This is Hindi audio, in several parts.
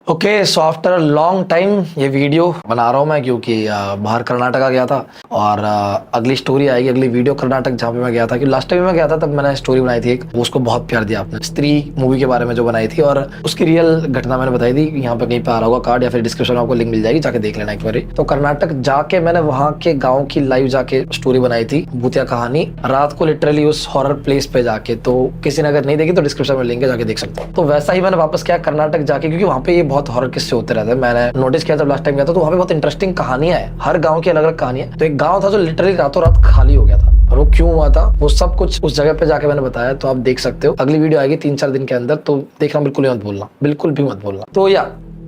Okay, so after a long time ये वीडियो बना रहा हूँ मैं, क्योंकि बाहर कर्नाटका गया था और अगली स्टोरी आएगी, अगली वीडियो कर्नाटक जहाँ पे मैं गया था। कि लास्ट टाइम मैं गया था तब मैंने स्टोरी बनाई थी एक, उसको बहुत प्यार दिया आपने। स्त्री मूवी के बारे में जो बनाई थी और उसकी रियल घटना मैंने बताई थी। यहाँ पे कहीं पे आ रहा होगा कार्ड या फिर डिस्क्रिप्शन में आपको लिंक मिल जाएगी, जाके देख लेना एक बार। तो कर्नाटक जाके मैंने वहाँ के गाँव की लाइव जाके स्टोरी बनाई थी, भूतिया कहानी, रात को लिटरली उस हॉरर प्लेस पे जाके। तो किसी ने अगर नहीं देखी तो डिस्क्रिप्शन में लिंक है, जाके देख सकते हो। तो वैसा ही मैंने वापस किया कर्नाटक जाके, क्योंकि वहाँ पे ये बहुत हॉरर किस्से होते रहते हैं। मैंने नोटिस किया जब लास्ट टाइम गया था, तो वहाँ पे बहुत इंटरेस्टिंग कहानियां है, हर गांव की अलग अलग कहानियां। तो एक गांव था जो लिटरली रातों रात खाली हो गया था, और वो क्यों हुआ था वो सब कुछ उस जगह पे जाके मैंने बताया। तो आप देख सकते हो, अगली वीडियो आएगी 3-4 दिन के अंदर, तो देखना बिल्कुल मत भूलना, बिल्कुल भी मत भूलना। तो या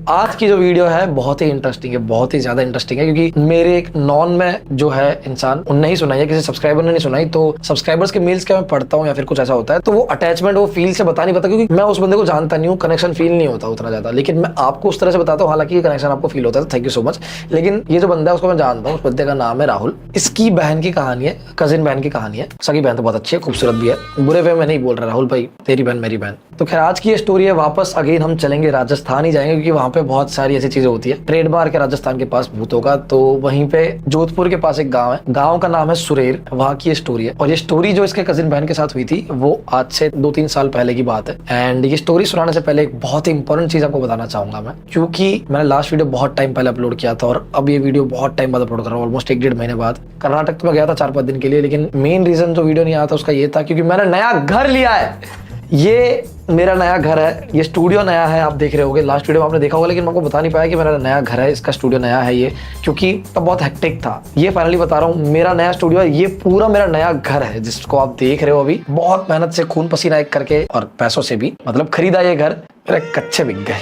आज की जो वीडियो है बहुत ही इंटरेस्टिंग है, बहुत ही ज्यादा इंटरेस्टिंग है, क्योंकि मेरे एक नॉन में जो है इंसान, उनने ही सुनाई है, किसी सब्सक्राइबर ने नहीं सुनाई। तो सब्सक्राइबर्स के मेल्स क्या मैं पढ़ता हूँ या फिर कुछ ऐसा होता है, तो वो अटैचमेंट वो फील से बता नहीं पाता, क्योंकि मैं उस बंदे को जानता नहीं हूँ, कनेक्शन फील नहीं होता उतना ज्यादा। लेकिन मैं आपको उस तरह से बताता हूँ, हालांकि ये कनेक्शन आपको फील होता है, थैंक यू सो मच। लेकिन ये जो बंदा है उसको मैं जानता हूँ, उस बंदे का नाम है राहुल। इसकी बहन की कहानी है, कजिन बहन की कहानी है। सगी बहन तो बहुत अच्छी है, खूबसूरत भी है, बुरे वे में नहीं बोल रहा राहुल भाई, तेरी बहन मेरी बहन। तो खैर आज की ये स्टोरी है। वापस अगेन हम चलेंगे राजस्थान ही जाएंगे, क्योंकि वहां पे बहुत सारी ऐसी चीजें होती है। ट्रेडमार्क है राजस्थान के पास भूतों का। तो वहीं पे जोधपुर के पास एक गांव है, गांव का नाम है सुरेर, वहां की ये स्टोरी है। और ये स्टोरी जो इसके कजिन बहन के साथ हुई थी वो आज से 2-3 साल पहले की बात है। एंड ये स्टोरी सुनाने से पहले एक बहुत ही इंपॉर्टेंट चीज आपको बताना चाहूंगा मैं, क्योंकि मैंने लास्ट वीडियो बहुत टाइम पहले अपलोड किया था और अब ये वीडियो बहुत टाइम बाद अपलोड कर रहा हूँ, ऑलमोस्ट 1-1.5 महीने बाद। कर्नाटक तो मैं गया था 4-5 दिन के लिए, लेकिन मेन रीजन जो वीडियो नहीं आया था उसका ये था क्योंकि मैंने नया घर लिया है। ये मेरा नया घर है, ये स्टूडियो नया है, आप देख रहे होगे, लास्ट वीडियो में आपने देखा होगा, लेकिन मैं आपको बता नहीं पाया कि मेरा नया घर है, इसका स्टूडियो नया है ये, क्योंकि तब बहुत हेक्टिक था। ये फाइनली बता रहा हूँ, मेरा नया स्टूडियो है, ये पूरा मेरा नया घर है जिसको आप देख रहे हो अभी। बहुत मेहनत से, खून पसीना एक करके और पैसों से भी, मतलब खरीदा ये घर, मेरे कच्चे बिक गए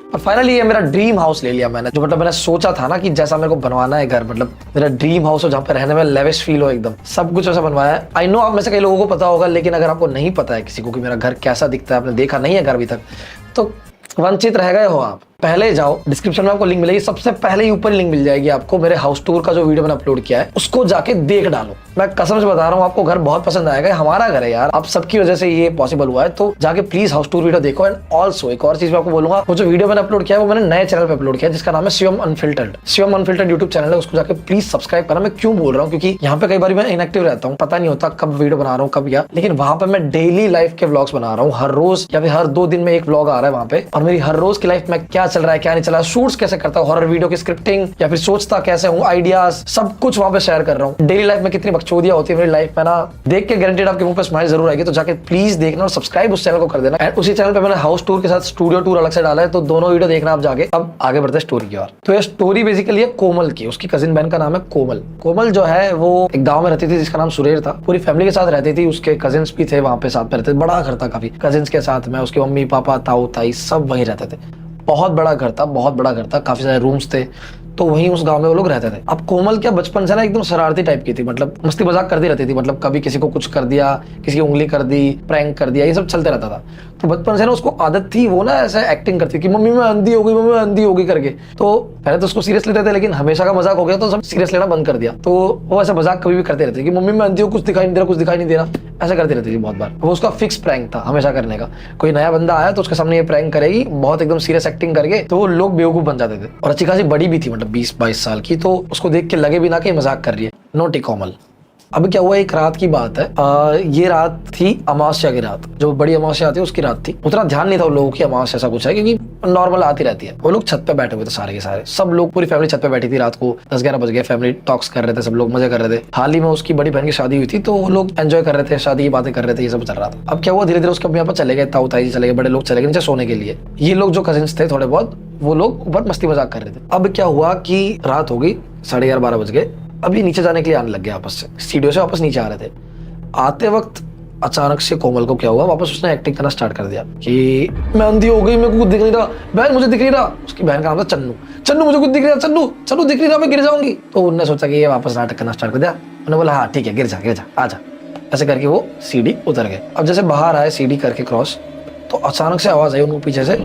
और फाइनली ये मेरा ड्रीम हाउस ले लिया मैंने। जो मतलब मैंने सोचा था ना कि जैसा मेरे को बनवाना है घर, मतलब मेरा ड्रीम हाउस हो जहाँ पे रहने में लेविश फील हो, एकदम सब कुछ ऐसा बनवाया है। आई नो आप में से कई लोगों को पता होगा, लेकिन अगर आपको नहीं पता है किसी को कि मेरा घर कैसा दिखता है, आपने देखा नहीं है घर अभी तक, तो वंचित रह गए हो आप। पहले जाओ, डिस्क्रिप्शन में आपको लिंक मिलेगी, सबसे पहले ही ऊपर लिंक मिल जाएगी आपको, मेरे हाउस टूर का जो वीडियो मैंने अपलोड किया है उसको जाके देख डालो। मैं कसम से बता रहा हूँ, आपको घर बहुत पसंद आएगा। हमारा घर है यार, आप सबकी वजह से ये पॉसिबल हुआ है, तो जाके प्लीज हाउस टूर वीडियो देखो। एंड ऑल्सो एक और चीज मैं आपको बोलूंगा, वो जो वीडियो मैंने अपलोड किया है वो मैंने नए चैनल पे अपलोड किया है, जिसका नाम है Shivam unfiltered. Shivam unfiltered YouTube channel है, उसको जाके प्लीज सब्सक्राइब करना। मैं क्यों बोल रहा हूँ, क्योंकि यहाँ पे कई बार मैं इनएक्टिव रहता हूँ, पता नहीं होता कब वीडियो बना रहा हूँ कब, या लेकिन वहां पे मैं डेली लाइफ के व्लॉग्स बना रहा हूँ, हर रोज या फिर हर 2 दिन में एक व्लॉग आ रहा है वहां पे। और मेरी हर रोज की लाइफ में क्या चल रहा है क्या नहीं चल रहा है, शूट्स कैसे करता हूँ, हॉरर वीडियो की स्क्रिप्टिंग या फिर सोचता कैसे हूँ, आइडियाज, सब कुछ वहां पे शेयर कर रहा हूँ। डेली लाइफ में कितनी बकचोदियां होती है मेरी लाइफ में ना, देख के गारंटेड आपके मुंह पे स्माइल जरूर आएगी। तो जाके प्लीज देखना और सब्सक्राइब उस चैनल को कर देना। एंड उसी चैनल पे मैंने हाउस टूर के साथ स्टूडियो टूर अलग से डाला है, तो दोनों वीडियो देखना आप जाके। अब आगे बढ़ते हैं स्टोरी की ओर। तो ये स्टोरी बेसिकली है कोमल की, उसकी कजिन बहन का नाम है कोमल। कोमल जो है वो एक गांव में रहती थी जिसका नाम सुरेर था, पूरी फैमिली के साथ रहती थी, उसके कजिन्स भी थे वहां पे साथ में रहते थे। बड़ा घर था काफी, कजिन्स के साथ में उसके मम्मी पापा ताऊ ताई सब वहीं रहते थे। बहुत बड़ा घर था, बहुत बड़ा घर था, काफी सारे रूम्स थे, तो वहीं उस गांव में वो लोग रहते थे। अब कोमल क्या बचपन से ना एकदम शरारती टाइप की थी, मतलब मस्ती मजाक करती रहती थी, मतलब कभी किसी को कुछ कर दिया, किसी की उंगली कर दी, प्रैंक कर दिया, ये सब चलते रहता था। तो बचपन से ना उसको आदत थी, वो ना ऐसे एक्टिंग करती कि मम्मी मैं अंधी हो गई, मम्मी मैं अंधी हो गई करके। तो पहले तो उसको सीरियस लेते थे, लेकिन हमेशा का मजाक हो गया तो सब सीरियस लेना बंद कर दिया। तो वो ऐसा मजाक कभी भी करते रहते कि मम्मी मैं अंधी हूँ, कुछ दिखाई नहीं दे रहा, कुछ दिखाई नहीं दे रहा, ऐसा करती रहती थी बहुत बार। वो उसका फिक्स प्रैंक था हमेशा करने का। कोई नया बंदा आया तो उसके सामने ये प्रैंक करेगी, बहुत एकदम सीरियस एक्टिंग करके, तो वो लोग बेवकूफ बन जाते थे। और अच्छी खासी बड़ी भी थी, मतलब 20-22 साल की, तो उसको देख के लगे भी ना कि मजाक कर रही है। नोटी कोमल। अब क्या हुआ, एक रात की बात है, ये रात थी अमावस्या की रात, जो बड़ी अमावस्या आती है उसकी रात थी। उतना ध्यान नहीं था उन लोगों की अमावस्या ऐसा कुछ है, क्योंकि नॉर्मल आती रहती है। वो लोग छत पे बैठे हुए थे सारे के सारे, सब लोग, पूरी फैमिली छत पे बैठी थी। रात को 10-11 बज गए, फैमिली टॉक्स कर रहे थे, सब लोग मजे कर रहे थे। हाल ही में उसकी बड़ी बहन की शादी हुई थी, तो वो लोग एंजॉय कर रहे थे, शादी की बातें कर रहे थे, ये सब चल रहा था। अब क्या हुआ, धीरे धीरे उसके यहाँ पर चले गए, ताऊ ताई चले गए, बड़े लोग चले गए नीचे सोने के लिए। ये लोग जो कजिन्स थे थोड़े बहुत, वो लोग ऊपर मस्ती मजाक कर रहे थे। अब क्या हुआ कि रात हो गई, 11:30-12 बज गए। अभी नीचे जाने के लिए आने लग गया, आपस से स्टूडियो से वापस नीचे आ रहे थे। आते वक्त अचानक से कोमल को क्या हुआ, वापस उसने एक्टिंग करना स्टार्ट कर दिया कि मैं अंधी हो गई, मेरे को कुछ दिख नहीं रहा, बहन मुझे दिख नहीं रहा। उसकी बहन का नाम था चन्नू। चन्नू मुझे कुछ दिख रहा, चन्नू चन्नू दिख नहीं रहा, मैं गिर जाऊंगी। तो उन्होंने सोचा कि ये वापस नाटक करना स्टार्ट कर दिया। उन्होंने बोला हाँ ठीक है, गिर जा आ जा। ऐसे करके वो सीढ़ी उतर गए। अब जैसे बाहर आए सीढ़ी करके क्रॉस, तो अचानक से आवाज आई उनको पीछे से,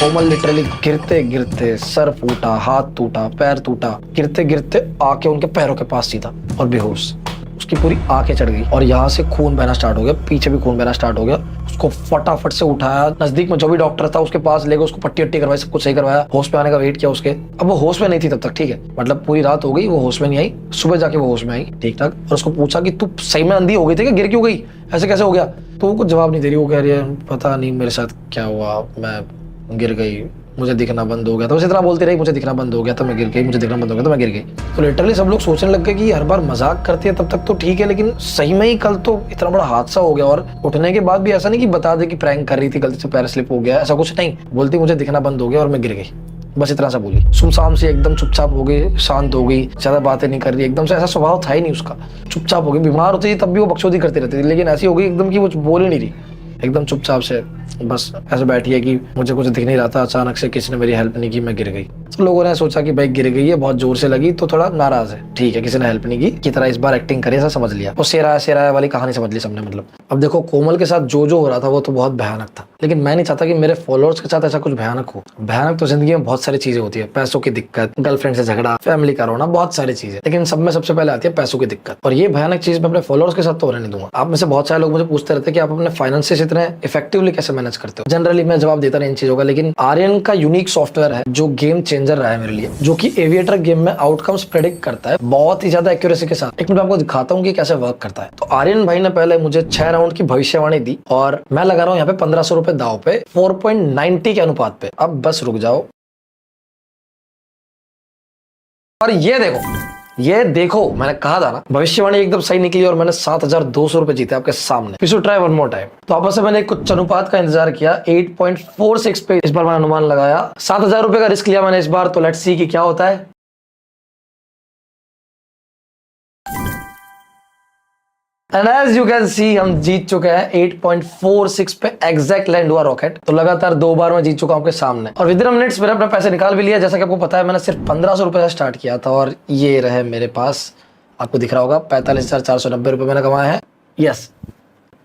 कोमल लिटरली गिरते गिरते सर फूटा, हाथ टूटा, पैर टूटा, गिरते गिरते आके उनके पैरों के पास सीधा और बेहोश। उसकी पूरी आंखें चढ़ गई और यहाँ से खून बहना स्टार्ट हो गया, पीछे भी खून बहना स्टार्ट हो गया। उसको फटाफट से उठाया, नजदीक में जो भी डॉक्टर था उसके पास ले गए, उसको पट्टी वट्टी करवाई, सब कुछ सही करवाया, होश में आने का वेट किया उसके। अब वो होश में नहीं थी तब तक, ठीक है, मतलब पूरी रात हो गई, वो होश में नहीं आई, सुबह जाके वो होश में आई ठीक ठाक। और उसको पूछा कि तू सही में अंधी हो गई थी क्या, गिर क्यों गई, ऐसे कैसे हो गया? तो वो कुछ जवाब नहीं दे रही, वो कह रही है पता नहीं मेरे साथ क्या हुआ, मैं गिर गई, मुझे दिखना बंद हो गया। तो उसी तरह बोलती रही, मुझे दिखना बंद हो गया तो मैं गिर गई, मुझे दिखना बंद हो गया तो मैं गिर गई। तो लिटरली सब लोग सोचने लग गए कि हर बार मजाक करती है तब तक तो ठीक है, लेकिन सही में ही कल तो इतना बड़ा हादसा हो गया। और उठने के बाद भी ऐसा नहीं कि बता दे कि प्रैंक कर रही थी, गलती से पैर स्लिप हो गया, ऐसा कुछ नहीं। बोलती मुझे दिखना बंद हो गया और मैं गिर गई, बस इतना सा बोली। सुमसाम से एकदम चुपचाप हो गई, शांत हो गई, ज्यादा बातें नहीं कर रही, एकदम से ऐसा स्वभाव था ही नहीं उसका, चुपचाप हो गई। बीमार होती थी तब भी वो बकचोदी करती रहती थी, लेकिन ऐसी हो गई एकदम कि वो बोल ही नहीं रही, एकदम चुपचाप से बस ऐसे बैठी है कि मुझे कुछ दिख नहीं रहा था, अचानक से किसी ने मेरी हेल्प नहीं की, मैं गिर गई। तो लोगों ने सोचा कि भाई गिर गई है, बहुत जोर से लगी तो थोड़ा नाराज है, ठीक है, किसी ने हेल्प नहीं की तरह इस बार एक्टिंग करी, ऐसा समझ लिया। वो सेराया वाली कहानी समझ ली सबने। मतलब अब देखो कोमल के साथ जो हो रहा था वो तो बहुत भयानक था, लेकिन मैं नहीं चाहता कि मेरे फॉलोअर्स के साथ ऐसा कुछ भयानक हो। भयानक तो जिंदगी में बहुत सारी चीजें होती है, पैसों की दिक्कत, गर्लफ्रेंड से झगड़ा, फैमिली का रोना, बहुत सारी चीजें, लेकिन सब में सबसे पहले आती है पैसों की दिक्कत। और ये भयानक चीज मैं अपने फॉलोअर्स के साथ तो होने नहीं दूंगा। आप में से बहुत सारे लोग मुझे पूछते रहते हैं कि आप अपने फाइनेंसेस इतने इफेक्टिवली कैसे मैनेज करते हो। जनरली मैं जवाब देता नहीं इन चीजों का, लेकिन आर्यन का यूनिक सॉफ्टवेयर है जो गेम चेंजर रहा है मेरे लिए, जो कि एविएटर गेम में आउटकम्स प्रेडिक्ट करता है बहुत ही ज्यादा एक्यूरेसी के साथ। एक मिनट आपको दिखाता हूँ कि कैसे वर्क करता है। तो आर्यन भाई ने पहले मुझे 6 राउंड की भविष्यवाणी दी और मैं लगा रहा हूँ यहाँ पे 1500 रुपए दाव पे 4.90 के अनुपात पे। अब बस रुक जाओ और ये देखो मैंने कहा था ना, भविष्यवाणी एकदम सही निकली और मैंने 7,200 रुपए जीते आपके सामने। फिर to try one more time. तो आपस में मैंने कुछ अनुपात का इंतजार किया, 8.46 पे इस बार मैंने अनुमान लगाया, 7,000 रुपए का रिस्क लिया मैंने इस बार। तो लेट्स सी कि क्या होता है। And as you can see हम जीत चुके हैं 8.46 पे एग्जैक्ट लैंड हुआ रॉकेट। तो लगातार 2 बार मैं जीत चुका हूं आपके सामने और विद इन मिनट्स मैंने अपना पैसे निकाल भी लिया। जैसा कि आपको पता है मैंने सिर्फ 1500 रुपए से स्टार्ट किया था और ये रहे मेरे पास, आपको दिख रहा होगा 45,490 रुपए मैंने कमाए हैं। Yes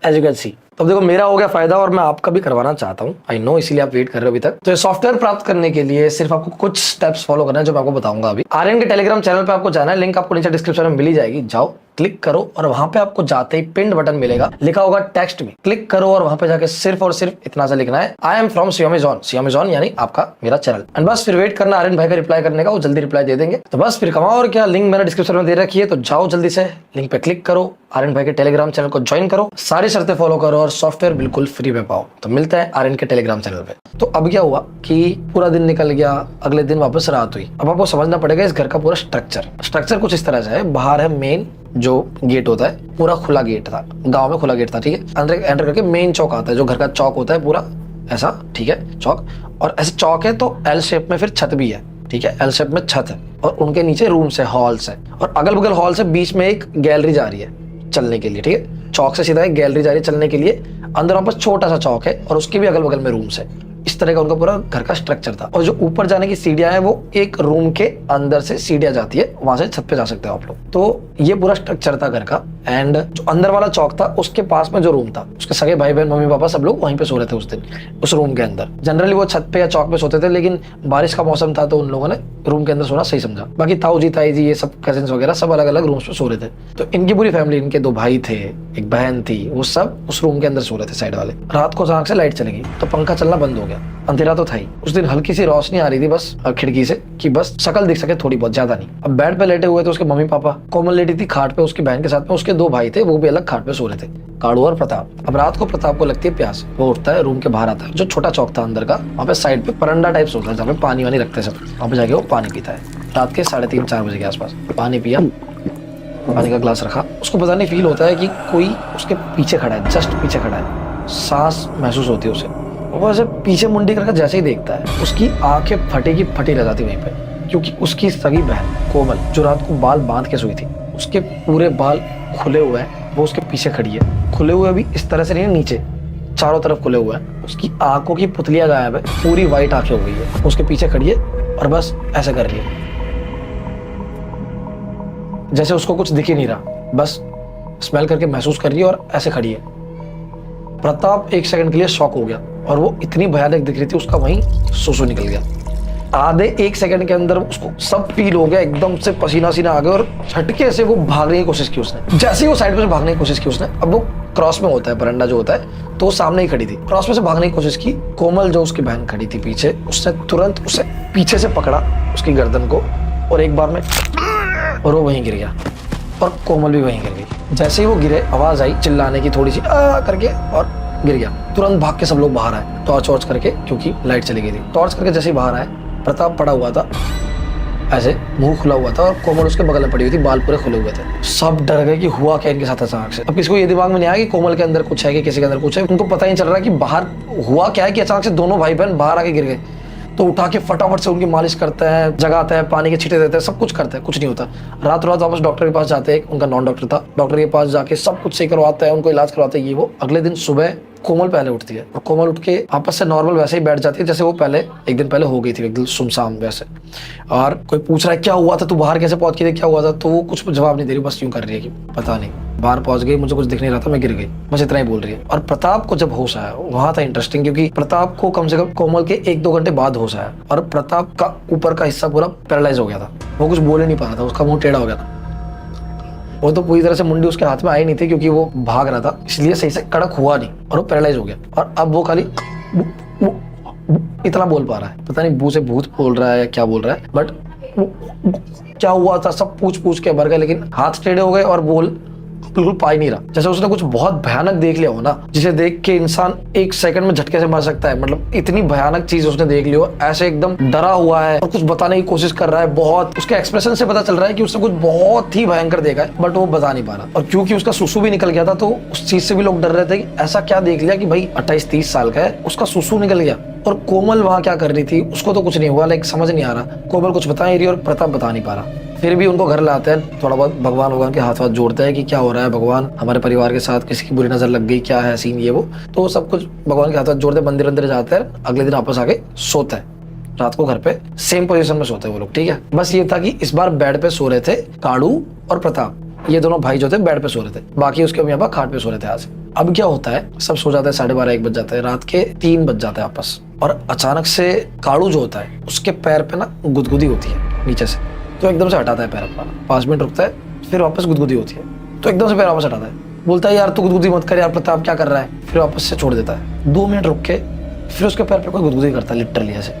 as you can see. तो देखो मेरा हो गया फायदा और मैं आपका भी करवाना चाहता हूँ, आई नो, इसीलिए आप वेट कर रहे हो अभी तक। तो ये सॉफ्टवेयर प्राप्त करने के लिए सिर्फ आपको कुछ स्टेप्स फॉलो करना है जो मैं आपको बताऊंगा अभी। आर्यन के टेलीग्राम चैनल पे आपको जाना है, लिंक आपको नीचे डिस्क्रिप्शन में मिल ही जाएगी, जाओ क्लिक करो और वहां पे आपको जाते ही पिन्ड बटन मिलेगा, लिखा होगा टेक्स्ट में, क्लिक करो और वहां पे जाके सिर्फ और सिर्फ इतना सा लिखना है, आई एम फ्रॉम सियामेजॉन यानी आपका मेरा चैनल। एंड बस फिर वेट करना आर्यन भाई का रिप्लाई करने का, वो जल्दी रिप्लाई दे देंगे। तो बस फिर कमाओ और क्या, लिंक मैंने डिस्क्रिप्शन में दे रखी है, तो जाओ जल्दी से लिंक पे क्लिक करो, आर्यन भाई के टेलीग्राम चैनल को ज्वाइन करो, सारी शर्तें फॉलो करो और सॉफ्टवेयर बिल्कुल फ्री में पाओ। तो मिलते हैं आर्यन के टेलीग्राम चैनल पे। तो अब क्या हुआ कि पूरा दिन निकल गया, अगले दिन वापस रात हुई। अब आपको समझना पड़ेगा इस घर का पूरा स्ट्रक्चर कुछ इस तरह से है। बाहर है मेन जो गेट होता है, पूरा खुला गेट था, गांव में खुला गेट था, ठीक है। अंदर एंटर करके मेन चौक आता है, जो घर का चौक होता है पूरा ऐसा, ठीक है, चौक। और ऐसे चौक है तो एल शेप में फिर छत भी है, ठीक है, एल शेप में छत है और उनके नीचे रूम्स है, हॉल्स है और अगल बगल हॉल से बीच में एक गैलरी जा रही है चलने के लिए, ठीक है। चौक से सीधा एक गैलरी जा रही है चलने के लिए, अंदर वापस छोटा सा चौक है और उसके भी अगल बगल में रूम्स है। इस तरह का उनका पूरा घर का स्ट्रक्चर था। और जो ऊपर जाने की सीढ़ियां हैं वो एक रूम के अंदर से सीढ़ियां जाती है, वहां से छत पे जा सकते हो आप लोग। तो ये पूरा स्ट्रक्चर था घर का। एंड जो अंदर वाला चौक था उसके पास में जो रूम था, उसके सगे भाई बहन मम्मी पापा सब लोग वहीं पे सो रहे थे उस दिन, उस रूम के अंदर। जनरली वो छत पे या चौक पे सोते थे, लेकिन बारिश का मौसम था तो उन लोगों ने रूम के अंदर सोना सही समझा। बाकी ताऊ जी ताई जी ये सब कजिन्स वगैरह सब अलग अलग रूम्स पे सो रहे थे। तो इनकी पूरी फैमिली, इनके 2 भाई थे, एक बहन थी, वो सब उस रूम के अंदर सो रहे थे साइड वाले। रात को अचानक से लाइट चली गई तो पंखा चलना बंद हो गया। अंधेरा तो था ही, उस दिन हल्की सी रोशनी आ रही थी बस खिड़की से कि बस शक्ल दिख सके थोड़ी बहुत, ज्यादा नहीं। अब बेड पे लेटे हुए थे उसके मम्मी पापा, कोमल लेटी थी खाट पे उसकी बहन के साथ में, उसके 2 भाई थे वो भी अलग खाट पे सो रहे थे, काड़ू और प्रताप। अब रात को प्रताप को लगती है प्यास, वो उठता है, रूम के बाहर आता है, जो छोटा चौक था अंदर का, वहाँ पे साइड पे परंडा टाइप होता है जहाँ पे पानी वानी रखते हैं सब, वहाँ पे जाके वो पानी पीता है। रात के 3:30-4 बजे के आसपास पानी पिया, पानी का ग्लास रखा, उसको पता नहीं फील होता है कि कोई उसके पीछे खड़ा है, जस्ट पीछे खड़ा है, सांस महसूस होती है उसे। वो ऐसे पीछे मुंडी करके जैसे ही देखता है उसकी आंखें फटी की फटी रह जाती वहीं पे, क्योंकि उसकी सगी बहन कोमल जो रात को बाल बांध के सोई थी, उसके पूरे बाल खुले हुए हैं, वो उसके पीछे खड़ी है। खुले हुए भी इस तरह से नहीं है, नीचे चारों तरफ खुले हुए हैं, उसकी आंखों की पुतलियां गायब है, पूरी वाइट आंखें हो गई है, उसके पीछे खड़ी है और बस ऐसे कर रही है जैसे उसको कुछ दिख ही नहीं रहा, बस स्मेल करके महसूस कर रही है और ऐसे खड़ी है। प्रताप 1 सेकंड के लिए शॉक हो गया और वो इतनी भयानक दिख रही थी, उसका वहीं सुसु निकल गया। आधे 1 सेकंड के अंदर उसको सब फील हो गया, एकदम से पसीना सीना आ गया और झटके से वो भागने की कोशिश की उसने। जैसे ही वो साइड पे से भागने की कोशिश की उसने, अब वो क्रॉस में होता है बरंडा जो होता है, तो वो सामने ही खड़ी थी, क्रॉस में से भागने की कोशिश की। कोमल जो उसकी बहन खड़ी थी पीछे, उसने तुरंत उसे पीछे से पकड़ा उसकी गर्दन को और एक बार में, और वो वहीं गिर गया और कोमल भी वहीं गिर गई। जैसे ही वो गिरे आवाज आई चिल्लाने की थोड़ी सी करके और गिर गया। तुरंत भाग के सब लोग बाहर आए टॉर्च वॉर्च करके, क्योंकि लाइट चली गई थी। टॉर्च करके जैसे ही बाहर आए, प्रताप पड़ा हुआ था ऐसे, मुंह खुला हुआ था और कोमल उसके बगल में पड़ी हुई थी, बाल पूरे खुले हुए थे। सब डर गए कि हुआ क्या इनके साथ अचानक से। अब किसी को ये दिमाग में नहीं आया कि कोमल के अंदर कुछ है कि किसी के अंदर कुछ है, उनको पता ही नहीं चल रहा है कि बाहर हुआ क्या है कि अचानक से दोनों भाई बहन बाहर आके गिर गए। तो उठा के फटाफट से उनकी मालिश करते हैं, जगाते हैं, पानी के छींटे देते हैं, सब कुछ करते हैं, कुछ नहीं होता। रात वापस डॉक्टर के पास जाते हैं, उनका नॉन डॉक्टर था, डॉक्टर के पास जाके सब कुछ सही करवाते हैं, उनको इलाज करवाते हैं ये वो। अगले दिन सुबह कोमल पहले उठती है और कोमल उठ के आपस से नॉर्मल वैसे ही बैठ जाती है जैसे वो पहले एक दिन पहले हो गई थी, एकदम सुमसाम वैसे। और कोई पूछ रहा है क्या हुआ था, तू बाहर कैसे पहुंच गई थी, क्या हुआ था, तो वो कुछ जवाब नहीं दे रही, बस यूं कर रही है कि पता नहीं, बाहर पहुंच गई, मुझे कुछ दिख नहीं रहा था, मैं गिर गई, बस इतना ही बोल रही है। और प्रताप को जब होश आया वहां था इंटरेस्टिंग, क्योंकि प्रताप को कम से कम कोमल के 1-2 घंटे बाद होश आया और प्रताप का ऊपर का हिस्सा पूरा पैरालाइज हो गया था, वो कुछ बोल ही नहीं पा रहा था, उसका मुंह टेढ़ा हो गया था। वो तो पूरी तरह से मुंडी उसके हाथ में आई नहीं थी क्योंकि वो भाग रहा था, इसलिए सही से कड़क हुआ नहीं और वो पैरालाइज हो गया। और अब वो खाली इतना बोल पा रहा है, पता नहीं बू से भूत बोल रहा है या क्या बोल रहा है, बट क्या हुआ था सब पूछ के भर गए, लेकिन हाथ टेढ़े हो गए और बोल बिल्कुल पा ही नहीं रहा। जैसे उसने कुछ बहुत भयानक देख लिया हो ना, जिसे देख के इंसान 1 सेकंड में झटके से मर सकता है, मतलब इतनी भयानक चीज उसने देख ली हो, ऐसे एकदम डरा हुआ है और कुछ बताने की कोशिश कर रहा है बहुत। उसके एक्सप्रेशन से पता चल रहा है कि उसने कुछ बहुत ही भयंकर देखा है, बट वो बता नहीं पा रहा। और क्योंकि उसका सुसु भी निकल गया था, तो उस चीज से भी लोग डर रहे थे कि ऐसा क्या देख लिया कि भाई 28-30 साल का है, उसका सुसु निकल गया। और कोमल वहां क्या कर रही थी, उसको तो कुछ नहीं हुआ, लेकिन समझ नहीं आ रहा, कोमल कुछ बता नहीं रही और प्रताप बता नहीं पा रहा। फिर भी उनको घर लाते हैं, थोड़ा बहुत भगवान के हाथ जोड़ते हैं कि क्या हो रहा है भगवान, हमारे परिवार के साथ किसी की बुरी नजर लग गई, क्या है सीन ये वो। तो सब कुछ भगवान के हाथ जोड़ते, मंदिर अंदर जाते हैं, अगले दिन वापस आके सोते हैं रात को घर पे, सेम पोजीशन में सोते हैं वो लोग, ठीक है। बस ये था कि इस बार बेड पे सो रहे थे काड़ू और प्रताप, ये दोनों भाई जो थे बेड पे सो रहे थे, बाकी उसके यहाँ खाट पे सो रहे थे आज। अब क्या होता है, सब सो जाते हैं, 12:30-1 बज जाते हैं, रात के 3 बज जाते हैं आपस। और अचानक से काड़ू जो होता है उसके पैर पे ना गुदगुदी होती है नीचे से, तो एकदम से हटाता है पैर अपना, 5 मिनट रुकता है, फिर वापस गुदगुदी होती है, तो एकदम से पैर वापस हटाता है, बोलता है यार तू गुदगुदी मत कर यार प्रताप, क्या कर रहा है, फिर वापस से छोड़ देता है। 2 मिनट रुक के फिर उसके पैर पे कोई गुदगुदी करता है लिटरली ऐसे,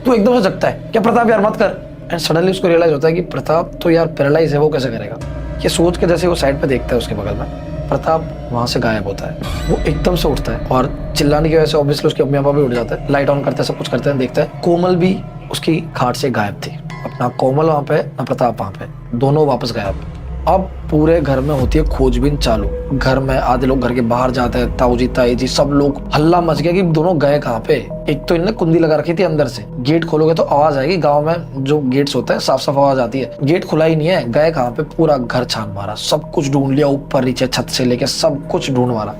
तो एकदम से जगता है, क्या प्रताप यार मत कर। एंड सडनली उसको रियलाइज होता है कि प्रताप तो यार पैरालाइज है, वो कैसे करेगा। ये सोच के जैसे वो साइड पे देखता है उसके बगल में, प्रताप वहां से गायब होता है। वो एकदम से उठता है और चिल्लाने की वजह से ऑब्वियसली उसके अम्मी पापा भी उठ जाते हैं, लाइट ऑन करते हैं, सब कुछ करते हैं, देखते हैं कोमल भी उसकी खाट से गायब थी। अपना कोमल वहां पे ना प्रताप वहां पे, दोनों वापस गायब। अब पूरे घर में होती है खोजबीन चालू, घर में आधे लोग घर के बाहर जाते हैं, ताऊ जी ताई जी सब लोग, हल्ला मच गया कि दोनों गए कहाँ पे। एक तो इनने कुंडी लगा रखी थी अंदर से, गेट खोलोगे तो आवाज आएगी, गांव में जो गेट्स होता है साफ आवाज आती है, गेट खुला ही नहीं है, गए कहाँ पे। पूरा घर छान मारा, सब कुछ ढूंढ लिया, ऊपर नीचे छत से लेके सब कुछ ढूंढ मारा,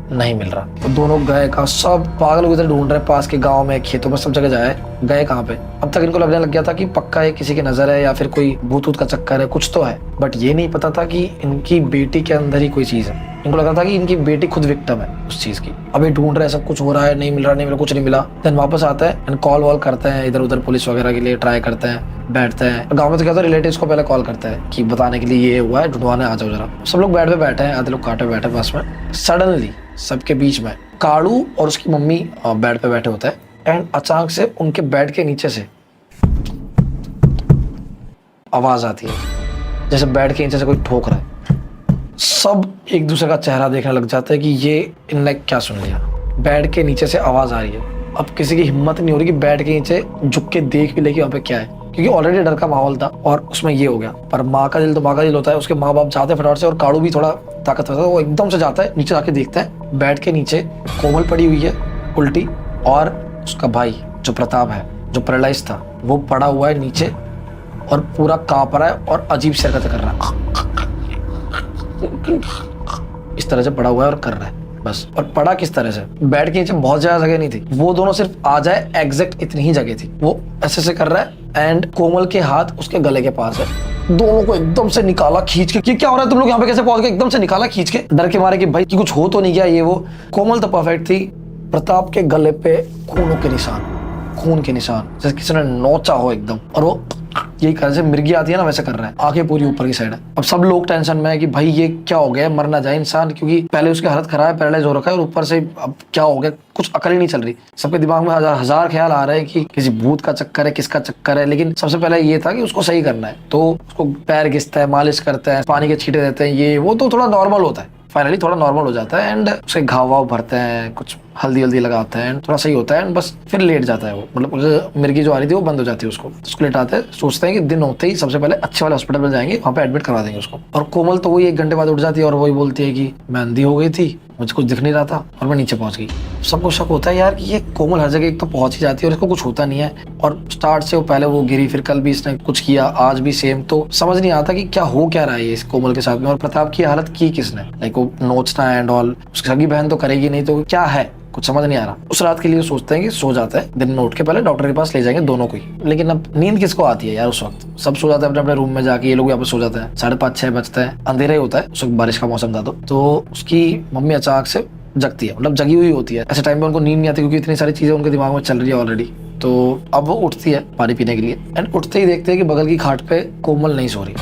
नहीं मिल रहा। तो दोनों गए कहाँ, सब पागल इधर ढूंढ रहे, पास के गांव में खेतों में सब जगह जाए, गए कहाँ पे। अब तक इनको लगने लग गया था कि पक्का है किसी की नजर है या फिर कोई भूत का चक्कर है, कुछ तो है, बट ये नहीं पता था कि इनकी बेटी के अंदर ही कोई चीज है। इनको लगा था कि इनकी बेटी खुद विक्टिम है उस चीज की। अभी ढूंढ रहे, सब कुछ हो रहा है, नहीं मिल रहा, कुछ नहीं मिला। देन वापस आता है एंड कॉल वॉल करते हैं इधर उधर, पुलिस वगैरह के लिए ट्राई करते हैं, बैठते हैं। गांव में तो क्या होता है, रिलेटिव्स को पहले कॉल करते हैं कि बताने के लिए ये हुआ है, ढूंढवाने आ जाओ जरा। सब लोग बेड पे बैठे हैं, आधे लोग कांटे बैठे पास में। सडनली सबके बीच में काड़ू और उसकी मम्मी बेड पे बैठे होते हैं एंड अचानक से उनके बेड के नीचे से आवाज आती है जैसे बेड के नीचे से कोई ठोक रहा है। सब एक दूसरे का चेहरा देखने लग जाता है कि ये इनने क्या सुन लिया। बेड के नीचे से आवाज आ रही है, अब किसी की हिम्मत नहीं हो रही कि बेड के नीचे झुक के देख भी ले कि वहाँ पे क्या है, क्योंकि ऑलरेडी डर का माहौल था और उसमें ये हो गया। पर माँ का दिल तो माँ का दिल होता है, उसके माँ बाप जाते हैं फटाफट से, और काड़ू भी थोड़ा ताकतवर था, वो एकदम से जाता है नीचे, जाके देखता है बेड के नीचे कोमल पड़ी हुई है उल्टी, और उसका भाई जो प्रताप है जो पैरालाइज था वो पड़ा हुआ है नीचे और पूरा कांप रहा है और अजीब सी हरकतें कर रहा है, इस तरह से पड़ा हुआ है और कर रहा है बस। और पड़ा किस तरह से, बेड के नीचे बहुत ज्यादा जगह नहीं थी, वो दोनों सिर्फ आ जाए एग्जैक्ट इतनी ही जगह थी। वो ऐसे कर रहा है एंड कोमल के हाथ उसके गले के पास है, दोनों को एकदम से निकाला खींच के, कि क्या हो रहा है तुम लोग यहाँ पे कैसे पहुंच गए, एकदम से निकाला खींच के, डर के मारे कि भाई कि कुछ हो तो नहीं गया ये वो। कोमल तो परफेक्ट थी, प्रताप के गले पे खूनों के निशान, खून के निशान, जैसे किसी ने नोचा हो एकदम, और वो यही कर, जैसे मिर्गी आती है ना वैसे कर रहा है, आंखें पूरी ऊपर की साइड है। अब सब लोग टेंशन में है कि भाई ये क्या हो गया, मर ना जाए इंसान, क्योंकि पहले उसकी हालत खराब है, पैरालाइज हो रखा है, और ऊपर से अब क्या हो गया, कुछ अकल ही नहीं चल रही। सबके दिमाग में हजार ख्याल आ रहा है कि किसी भूत का चक्कर है, किसका चक्कर है। लेकिन सबसे पहले ये था कि उसको सही करना है, तो उसको पैर घिसता है, मालिश करते हैं, पानी के छींटे देते हैं, ये वो तो थोड़ा नॉर्मल होता है, फाइनली थोड़ा नॉर्मल हो जाता है। एंड उसके घाव वाव भरते हैं, कुछ हल्दी हल्दी लगाते हैं, थोड़ा सही होता है, एंड बस फिर लेट जाता है वो, मतलब मिर्गी जो आ रही थी वो बंद हो जाती है। उसको लेटाते हैं, सोचते हैं कि दिन होते ही सबसे पहले अच्छे वाले हॉस्पिटल में जाएंगे, वहाँ पे एडमिट करवा देंगे उसको। और कोमल तो वही 1 घंटे बाद उठ जाती है और वही बोलती है कि मैं अंधी हो गई थी, मुझे कुछ दिख नहीं रहा था और मैं नीचे पहुंच गई। सबको शक होता है यार कि ये कोमल हर जगह एक तो पहुंच ही जाती है और इसको कुछ होता नहीं है, और स्टार्ट से वो पहले वो गिरी, फिर कल भी इसने कुछ किया, आज भी सेम, तो समझ नहीं आता कि क्या हो क्या रहा है इस कोमल के साथ में। और प्रताप की हालत की किसने, लाइक वो नोचना एंड ऑल, उसकी सगी बहन तो करेगी नहीं, तो क्या है कुछ समझ नहीं आ रहा। उस रात के लिए सोचते हैं कि सो जाता है, दिन में उठ के पहले डॉक्टर के पास ले जाएंगे दोनों को ही। लेकिन अब नींद किसको आती है यार, उस वक्त सब सो जाते हैं अपने अपने रूम में जाके, ये लोग यहाँ पे सो जाते हैं, 5:30-6 बजते हैं, अंधेरा ही होता है उस वक्त, बारिश का मौसम था। तो उसकी मम्मी अचानक से जगती है, मतलब जगी हुई होती है, ऐसे टाइम पे उनको नींद नहीं आती क्योंकि इतनी सारी चीजें उनके दिमाग में चल रही है ऑलरेडी। तो अब वो उठती है पानी पीने के लिए, एंड उठते ही देखते हैं कि बगल की खाट पे कोमल नहीं सो रही।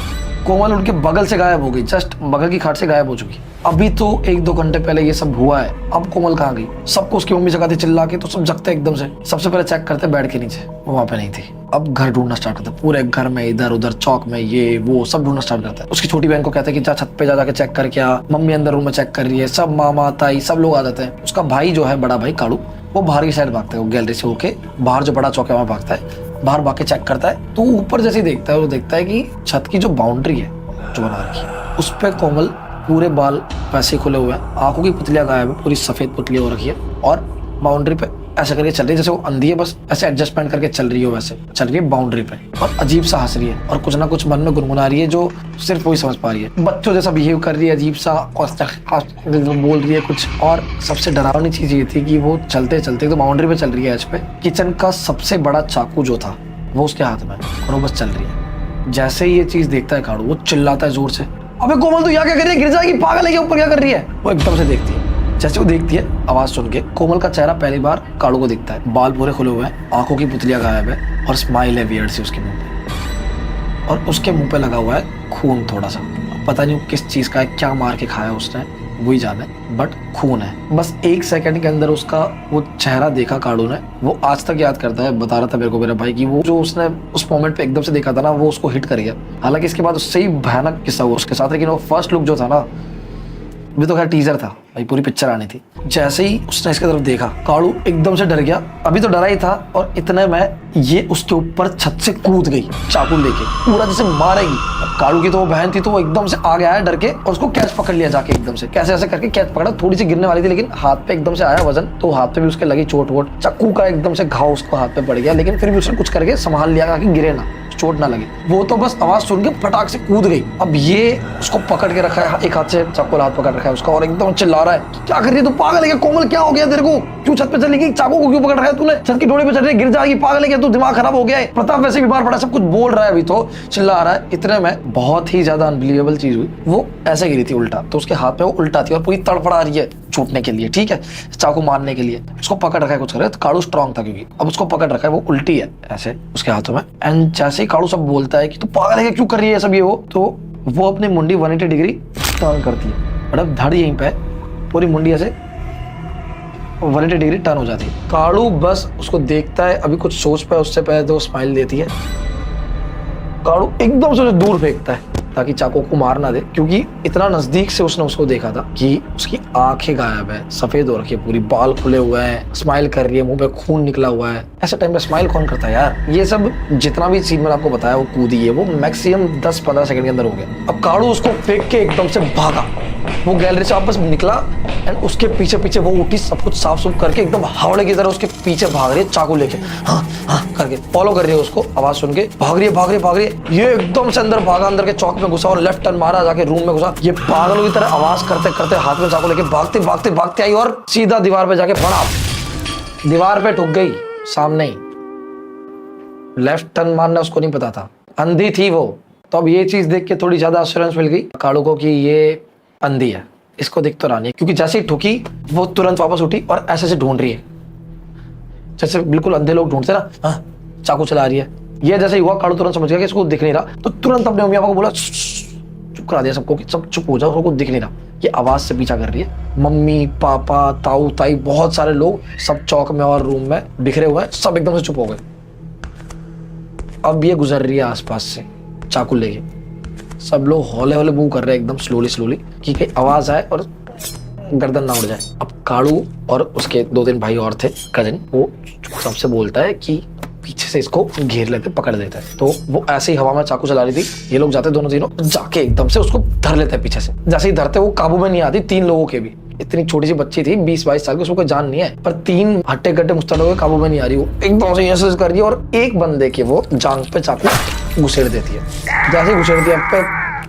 कोमल उनके बगल से गायब हो गई, जस्ट बगल की खाट से गायब हो चुकी। अभी तो 1-2 घंटे पहले ये सब हुआ है, अब कोमल कहाँ गई। सबको उसकी मम्मी जगाती चिल्ला के, तो सब जगते एकदम से, सबसे पहले चेक करते बेड के नीचे, वो वहाँ पे नहीं थी। अब घर ढूंढना स्टार्ट करता है, पूरे घर में इधर उधर चौक में ये वो सब ढूंढना स्टार्ट करता है। उसकी छोटी बहन को कहता है कि जा छत पे जाके चेक कर, क्या मम्मी अंदर रूम में चेक कर रही है, सब मामा ताई सब लोग आ जाते हैं। उसका भाई जो है बड़ा भाई काड़ू, वो बाहर की साइड भागता है, वो गैलरी से होके बाहर जो बड़ा चौक है वहाँ भागता है, बाहर भाग के चेक करता है। तो ऊपर जैसे देखता है, वो देखता है कि छत की जो बाउंड्री है जो बना रखी है, उस पे कोमल पूरे बाल वैसे खुले हुए हैं, आंखों की पुतलियां गायब है, पूरी सफेद पुतली हो रखी है, और बाउंड्री पे ऐसा करके चल रही है जैसे वो अंधी है, बस ऐसे एडजस्टमेंट करके चल रही हो, वैसे चल रही है बाउंड्री पे, और अजीब सा हंस रही है और कुछ ना कुछ मन में गुनगुना रही है जो सिर्फ वही समझ पा रही है। बच्चों जैसा बिहेव कर रही है, अजीब सा, और बोल रही है कुछ। और सबसे डरावनी चीज ये थी कि वो चलते चलते तो बाउंड्री पे चल रही है एज पे, किचन का सबसे बड़ा चाकू जो था वो उसके हाथ में, और वो बस चल रही है। जैसे ही ये चीज देखता है काड़ू, वो चिल्लाता है जोर से, अबे कोमल तू यहाँ क्या कर रही है, गिर जाएगी, पागल है क्या, ऊपर क्या कर रही है। वो एकदम से देखती है, जैसे वो देखती है आवाज सुन के, कोमल का चेहरा पहली बार काड़ू को दिखता है, बाल पूरे खुले हुए हैं, आंखों की पुतलियां गायब है, और स्माइल है वियर्ड सी उसके मुंह पे, और उसके मुंह पे लगा हुआ है खून थोड़ा सा, पता नहीं किस चीज का है, क्या मार के खाया उसने वही जाने, बट खून है। बस 1 सेकंड के अंदर उसका वो चेहरा देखा काड़ू ने, वो आज तक याद करता है, बता रहा था मेरे को मेरा भाई कि वो जो उसने उस मोमेंट पे एकदम से देखा था ना, वो उसको हिट कर गया। हालांकि इसके बाद उससे ही भयानक किस्सा हुआ उसके साथ, लेकिन वो फर्स्ट लुक जो था ना, अभी तो खैर टीजर था भाई, पूरी पिक्चर आनी थी। जैसे ही उसने इसकी तरफ देखा, काड़ू एकदम से डर गया, अभी तो डरा ही था, और इतने में ये उसके ऊपर छत से कूद गई चाकू लेके, पूरा जैसे मारेगी। काड़ू की तो वो बहन थी, तो वो एकदम से आ गया है डर के, और उसको कैच पकड़ लिया जाके, एकदम से कैसे ऐसे करके कैच पकड़ा, थोड़ी सी गिरने वाली थी, लेकिन हाथ पे एकदम से आया वजन, तो हाथ पे भी उसके लगी चोट वोट, चाकू का एकदम से घाव उसको हाथ पे पड़ गया, लेकिन फिर भी उसने कुछ करके संभाल लिया ताकि गिरे ना, चोट ना लगे। वो तो बस आवाज सुन के फटाक से कूद गई। अब ये उसको पकड़ के रखा है, एक हाथ से चाकू हाथ पकड़ रखा है उसका, और एकदम चिल्ला रहा है, क्या कर रही है तू, पागल है क्या, कोमल क्या हो गया तेरे को, क्यों छत पे चली गई, चाकू को क्यों पकड़ रखा है तूने, छत की डोरी पे चल रही है, गिर जाएगी, पागल है क्या तू, दिमाग खराब हो गया है। प्रताप वैसे बीमार पड़ा, सब कुछ बोल रहा है, अभी तो चिल्ला रहा है। इतने में बहुत ही ज्यादा अनबिलीवेबल चीज हुई, वो ऐसे गिरी थी उल्टा, तो उसके हाथ पे वो उल्टा थी और पूरी तड़फड़ा रही है छूटने के लिए, ठीक है, चाकू मारने के लिए। उसको पकड़ रखा है कुछ कर रहा है, तो काड़ू स्ट्रांग था क्योंकि अब उसको पकड़ रखा है, वो उल्टी है ऐसे उसके हाथों में। एंड जैसे ही काड़ू सब बोलता है कि तू पागल है, क्यों कर रही है सब ये वो, तो वो अपनी मुंडी 180 डिग्री टर्न करती है, मतलब धड़ यहीं पे पूरी मुंडी ऐसे 180 डिग्री टर्न हो जाती है। काड़ू बस उसको देखता है, अभी कुछ सोच पाए उससे पहले तो स्माइल देती है। काड़ू एकदम से उसे दूर फेंकता है ताकि चाकू को मार ना दे, क्योंकि इतना नजदीक से उसने उसको देखा था कि उसकी आंखें गायब है, सफेद हो रखी है, पूरी बाल खुले हुए हैं, स्माइल कर रही है, मुंह पे खून निकला हुआ है। ऐसे टाइम पे स्माइल कौन करता है यार। ये सब जितना भी सीन मैंने आपको बताया वो कूदी है, वो मैक्सिमम 10-15 सेकंड के अंदर हो गया। अब काड़ू उसको फेंक के एकदम से भागा, वो गैलरी से वापस निकला, एंड उसके पीछे पीछे वो उठी, सब कुछ साफ सुफ करके एकदम हावड़े की तरह उसके पीछे भाग रही है, चाकू लेके हाँ हाँ करके फॉलो कर रही है उसको, आवाज सुन के भाग रही है भाग रही है भाग रही है। ये एकदम से अंदर भागा, अंदर के चौक में घुसा और लेफ्ट टर्न मारा, जाके रूम में घुसा। ये पागलों की तरह आवाज करते करते हाथ में चाकू लेके भागते भागते भागते आई और सीधा दीवार पे जाके पड़ा, दीवार पे ठुक गई सामने ही। लेफ्ट टर्न मारना उसको नहीं पता था, अंधी थी वो। तो अब ये चीज देख के थोड़ी ज्यादा एश्योरेंस मिल गई काड़ू को कि ये अंधी है, इसको दिख तो रहा नहीं, क्योंकि जैसे ही ठुकी वो तुरंत वापस उठी और ऐसे से ढूंढ रही है, जैसे बिल्कुल अंधे लोग ढूंढते ना, हाँ चाकू चला रही है। ये जैसे ही हुआ, काड़ू तुरंत समझ गया कि इसको दिख नहीं रहा, तो तुरंत अपने मम्मी पापा को बोला चुप करा दिया सबको कि सब चुप हो जाओ, उसको दिख नहीं रहा, ये आवाज से पीछा कर रही है। मम्मी पापा ताऊ ताई बहुत सारे लोग सब चौक में और रूम में बिखरे हुए हैं, सब एकदम से चुप हो गए। अब ये गुजर रही है आसपास से चाकू लेके, सब लोग हौले हौले मूव कर रहे हैं एकदम स्लोली स्लोली कि कहीं आवाज आए और गर्दन ना उड़ जाए। अब काड़ू और उसके 2-3 भाई और थे कजिन, वो सबसे बोलता है कि पीछे से इसको घेर लेते, पकड़ लेते हैं। तो वो ऐसे ही हवा में चाकू चला रही थी, ये लोग जाते दोनों तीनों, जाके एकदम से उसको धर लेते हैं पीछे से। जैसे ही धरते वो काबू में नहीं आती 3 लोगों के भी। इतनी छोटी सी बच्ची थी 20-22 साल की, उसको कोई जान नहीं है, पर 3 हट्टे कट्टे मुस्तैद हो काबू में नहीं आ रही, वो एकदम से ऐसे कर रही है और एक बंदे के वो जांघ पे चाकू घुसेड़ देती है। जैसे ही घुसेड़ दिया पे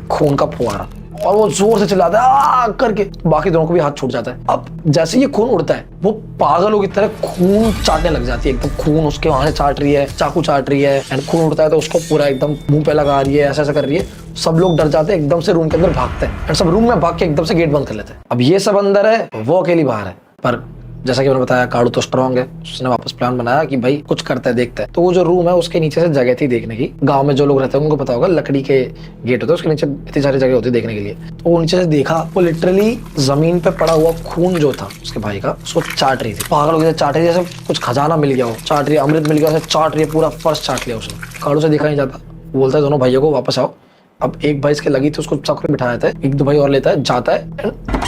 खून का फुहारा, और वो जोर से चिल्लाता है आ करके, बाकी दोनों को भी हाथ छूट जाता है। अब जैसे ये खून उड़ता है, वो पागलों की तरह खून चाटने लग जाती है, एकदम खून उसके वहां से चाट रही है, चाकू चाट रही है, एंड खून उड़ता है तो उसको पूरा एकदम मुंह पे लगा रही है, ऐसा ऐसा कर रही है। सब लोग डर जाते हैं, एकदम से रूम के अंदर भागते हैं, एंड सब रूम में भाग के एकदम से गेट बंद कर लेते हैं। अब ये सब अंदर है, वो अकेली बाहर है। पर जैसा कि मैंने बताया, काड़ू तो स्ट्रांग है, उसने वापस प्लान बनाया कि भाई कुछ करते हैं, देखते हैं। तो वो जो रूम है उसके नीचे से जगह थी देखने की, गांव में जो लोग रहते हैं उनको पता होगा, लकड़ी के गेट होते हैं, उसके नीचे इतनी सारी जगह होती है देखने के लिए। तो वो नीचे से देखा, वो लिटरली जमीन पे पड़ा हुआ खून जो था उसके भाई का, उसको चाट रही थी, पागल हो गया, चाट रही जैसे कुछ खजाना मिल गया हो, चाट रही, अमृत मिल गया, चाट रही है, पूरा फर्श चाट लिया उसने। काड़ू से देखा नहीं जाता, बोलता है दोनों भाइयों को वापस आओ। अब एक भाई इसके लगी थी, उसको चाकू बिठा देता है, 1-2 भाई और लेता है, जाता है,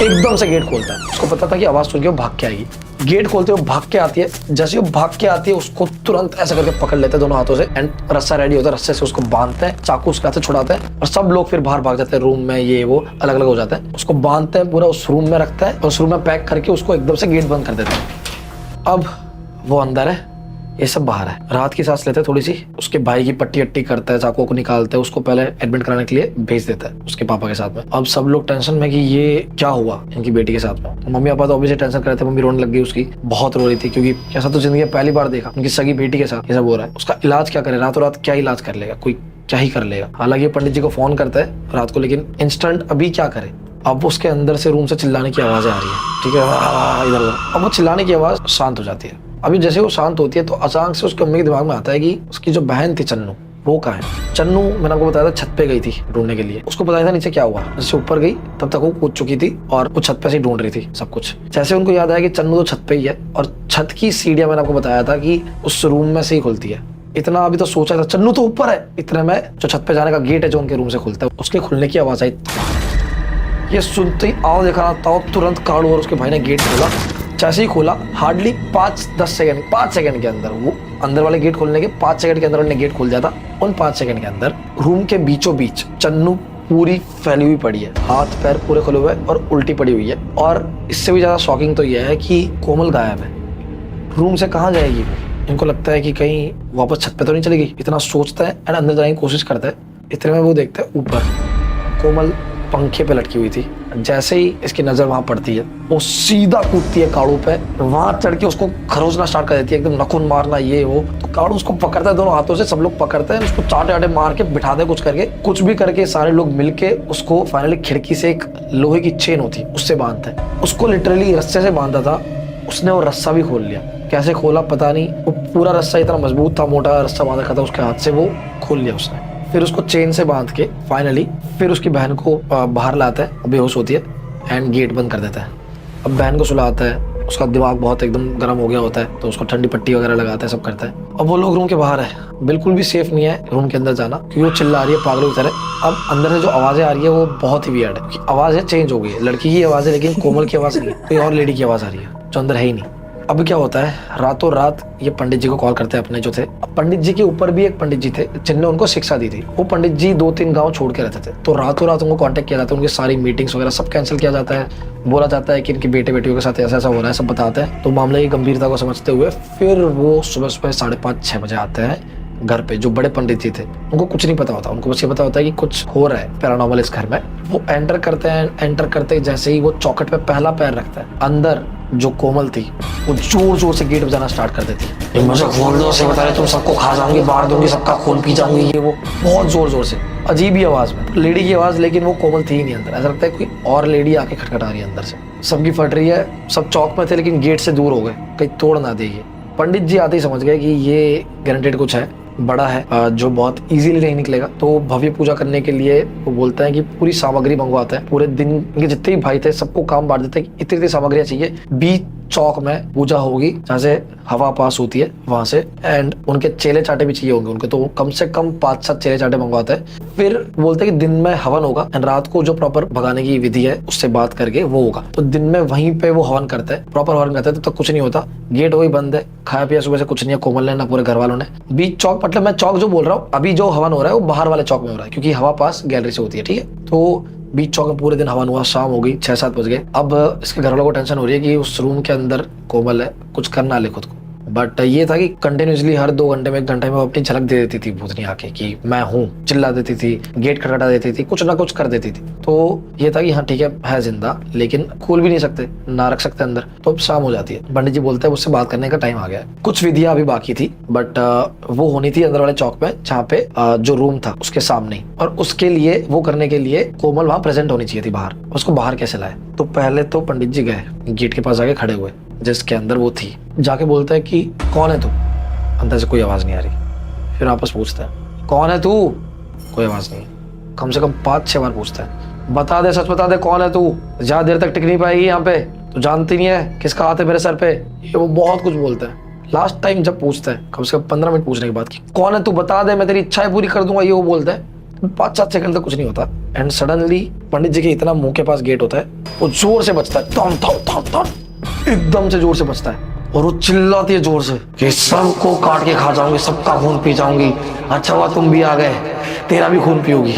एकदम से गेट खोलता है। उसको पता था कि आवाज सुन के वो भाग के आएगी। गेट खोलते हुए भाग के आती है, जैसे वो भाग के आती है उसको तुरंत ऐसा करके पकड़ लेते हैं दोनों हाथों से, एंड रस्सा रेडी होता है, रस्से से उसको बांधते हैं, चाकू उसके हाथ से छुड़ाते हैं, और सब लोग फिर बाहर भाग जाते हैं रूम में, ये वो अलग अलग हो जाते हैं। उसको बांधते हैं, पूरा उस रूम में रखता है, और उस रूम में पैक करके उसको एकदम से गेट बंद कर देते हैं। अब वो अंदर है, ये सब बाहर है। रात की सांस लेते हैं थोड़ी सी, उसके भाई की पट्टी अट्टी करता है, चाकू को निकालते हैं, उसको पहले एडमिट कराने के लिए भेज देता है उसके पापा के साथ में। अब सब लोग टेंशन में कि ये क्या हुआ इनकी बेटी के साथ में। मम्मी पापा तो ऑब्वियसली टेंशन कर रहे थे, मम्मी रोने लग गई उसकी, बहुत रो रही थी, क्योंकि ऐसा तो जिंदगी में पहली बार देखा उनकी सगी बेटी के साथ ये सब हो रहा है। उसका इलाज क्या करे, रातों रात क्या इलाज कर लेगा, कोई क्या ही कर लेगा। हालांकि पंडित जी को फोन करता है रात को, लेकिन इंस्टेंट अभी क्या करे। अब उसके अंदर से रूम से चिल्लाने की आवाजें आ रही है, ठीक है, इधर उधर। अब वो चिल्लाने की आवाज शांत हो जाती है। अभी जैसे वो शांत होती है तो अचानक से उसके मम्मी के दिमाग में आता है कि उसकी जो बहन थी चन्नू, वो कहाँ है। चन्नू मैंने आपको बताया था छत पे गई थी ढूंढने के लिए, उसको पता नहीं था नीचे क्या हुआ। जैसे ऊपर गई तब तक वो कूद चुकी थी और वो छत पे से ढूंढ रही थी सब कुछ। जैसे उनको याद आया कि चन्नू तो छत पे ही है, और छत की सीढ़ियां मैंने आपको बताया था कि उस रूम में से ही खुलती है। इतना अभी तो सोचा था, चन्नू तो ऊपर है, इतने में जो छत पे जाने का गेट है जो उनके रूम से खुलता है, उसके खुलने की आवाज आई। ये सुनते ही आओ देखा था, तुरंत काड़ू और उसके भाई ने गेट खोला। जैसे ही खोला, हार्डली 5 सेकंड के अंदर, वो अंदर वाले गेट खोलने के 5 सेकंड के अंदर उन्होंने गेट खोल दिया था। उन 5 सेकंड के अंदर रूम के बीचों बीच चन्नू पूरी फैली हुई पड़ी है, हाथ पैर पूरे खुले हुए और उल्टी पड़ी हुई है। और इससे भी ज्यादा शॉकिंग तो यह है कि कोमल गायब है। रूम से कहाँ जाएगी? इनको लगता है कि कहीं वापस छत पे तो नहीं चली गई, इतना सोचता है एंड अंदर जाने की कोशिश करता है। इतने में वो देखता है ऊपर कोमल पंखे पे लटकी हुई थी। जैसे ही इसकी नजर वहां पड़ती है, वो सीधा कूदती है काड़ू पे, वहां चढ़ के उसको खरोचना स्टार्ट कर देती है, एकदम नखून मारना ये वो। तो काड़ू उसको पकड़ता है दोनों हाथों से, सब लोग पकड़ते हैं, उसको चाटे आटे मार के बिठा दे, कुछ भी करके सारे लोग मिलके उसको फाइनली खिड़की से एक लोहे की चेन होती है उससे बांधते हैं। उसको लिटरली रस्से से बांधा था, उसने वो रस्सा भी खोल लिया। कैसे खोला पता नहीं, वो पूरा रस्सा इतना मजबूत था, मोटा रस्सा बांधा रखा था उसके हाथ से, वो खोल लिया उसने। फिर उसको चेन से बांध के फाइनली फिर उसकी बहन को बाहर लाता है, बेहोश होती है, एंड गेट बंद कर देता है। अब बहन को सुलाता है, उसका दिमाग बहुत एकदम गर्म हो गया होता है, तो उसको ठंडी पट्टी वगैरह लगाता है, सब करता है। अब वो लोग रूम के बाहर है, बिल्कुल भी सेफ नहीं है रूम के अंदर जाना, क्योंकि वो चिल्ला रही है पागलों की तरह। अब अंदर से जो आवाजें आ रही है वो बहुत ही वियर्ड है, आवाजें चेंज हो गई है, लड़की की आवाज है लेकिन कोमल की आवाज नहीं है, कोई और लेडी की आवाज आ रही है जो अंदर है ही नहीं। अब क्या होता है, रातों रात ये पंडित जी को कॉल करते हैं अपने जो थे। अब पंडित जी के ऊपर भी एक पंडित जी थे जिनने उनको शिक्षा दी थी। वो पंडित जी 2-3 गांव छोड़ के रहते थे, तो रातों रात उनको कांटेक्ट किया जाता है, उनकी सारी मीटिंग्स वगैरह सब कैंसिल किया जाता है। बोला जाता है कि इनकी बेटे बेटियों के साथ ऐसा ऐसा हो रहा है, सब बताते हैं। तो मामले की गंभीरता को समझते हुए फिर वो सुबह 5:30-6 बजे आते हैं घर पे। जो बड़े पंडित जी थे उनको कुछ नहीं पता होता, उनको बस ये पता होता है कि कुछ हो रहा है पैरानॉर्मल इस घर में। वो एंटर करते हैं, एंटर करते जैसे ही वो चौखट पे पहला पैर रखता है, अंदर जो कोमल थी वो जोर जोर से गेट बजाना स्टार्ट कर देती है। मुझे खोल दो, से बता रहे तुम सबको खा जाऊंगी, मार दूंगी, सबका खून पी जाऊंगी, ये वो बहुत जोर जोर से, अजीब ही आवाज में, लेडी की आवाज, लेकिन वो कोमल थी ही नहीं अंदर। ऐसा लगता है कोई और लेडी आके खटखटा रही है अंदर से। सबकी फट रही है, सब चौक में थे लेकिन गेट से दूर हो गए, कहीं तोड़ ना दे। पंडित जी आते ही समझ गए कि ये गारंटेड कुछ है, बड़ा है, जो बहुत इजीली नहीं निकलेगा। तो भव्य पूजा करने के लिए वो बोलते हैं कि पूरी सामग्री मंगवाते हैं। पूरे दिन के जितने भी भाई थे सबको काम बांट देते हैं कि इतनी सामग्रियां चाहिए। बीच चौक में पूजा होगी जहाँ से हवा पास होती है वहां से, एंड उनके चेले चाटे भी चाहिए होंगे उनके, तो कम से कम 5-7 चेले चाटे मंगवाते हैं। फिर बोलते हैं कि दिन में हवन होगा एंड रात को जो प्रॉपर भगाने की विधि है उससे बात करके वो होगा। तो दिन में वहीं पे वो हवन करते हैं, प्रॉपर हवन करते हैं, तब तक कुछ नहीं होता। गेट वही बंद है, खाया पिया सुबह से कुछ नहीं है कोमल ने ना पूरे घर वालों ने। बीच चौक, मतलब मैं चौक जो बोल रहा हूँ अभी जो हवन हो रहा है वो बाहर वाले चौक में हो रहा है क्योंकि हवा पास गैलरी से होती है, ठीक है। तो बीच चौक में पूरे दिन हवन हुआ, शाम हो गई, 6-7 बज गए। अब इसके घर वालों को टेंशन हो रही है कि उस रूम के अंदर कोमल है, कुछ करना ले खुद को। बट ये था कि कंटिन्यूसली हर 2 घंटे में 1 घंटे में वो अपनी झलक दे देती थी भूतनी आके कि मैं हूँ, चिल्ला देती थी, गेट खटखटा देती थी, कुछ ना कुछ कर देती थी। तो ये था कि हाँ ठीक है जिंदा, लेकिन खोल भी नहीं सकते, ना रख सकते अंदर। तो अब शाम हो जाती है, पंडित जी बोलते हैं उससे बात करने का टाइम आ गया है। कुछ विधियां अभी बाकी थी बट वो होनी थी अंदर वाले चौक में जहाँ पे जो रूम था उसके सामने, और उसके लिए वो करने के लिए कोमल वहां प्रेजेंट होनी चाहिए थी बाहर। उसको बाहर कैसे लाए? तो पहले तो पंडित जी गए, गेट के पास आके खड़े हुए जिसके अंदर वो थी, जाके बोलता है कि कौन है तू? अंदर से कोई आवाज नहीं आ रही। फिर वापस पूछता है कौन है तू? कोई आवाज नहीं। कम से कम 5-6 बार पूछता है, बता दे, सच बता दे, कौन है तू? ज्यादा देर तक टिक नहीं पाएगी यहाँ पे, तू जानती नहीं है किसका हाथ है मेरे सर पे। ये वो बहुत कुछ बोलता है। लास्ट टाइम जब पूछता है कम से कम 15 मिनट पूछने के बाद कि कौन है तू, बता दे, मैं तेरी इच्छाएं पूरी कर दूंगा, ये वो बोलता है। 5-7 सेकंड तक कुछ नहीं होता एंड सडनली पंडित जी के इतना मुंह के पास गेट होता है, वो जोर से बजता है, थम थम थम थम, एकदम से जोर से बजता है और वो चिल्लाती है जोर से कि सबको काट के खा जाऊंगी, सबका खून पी जाऊंगी। अच्छा हुआ तुम भी आ गए, तेरा भी खून पियोगी।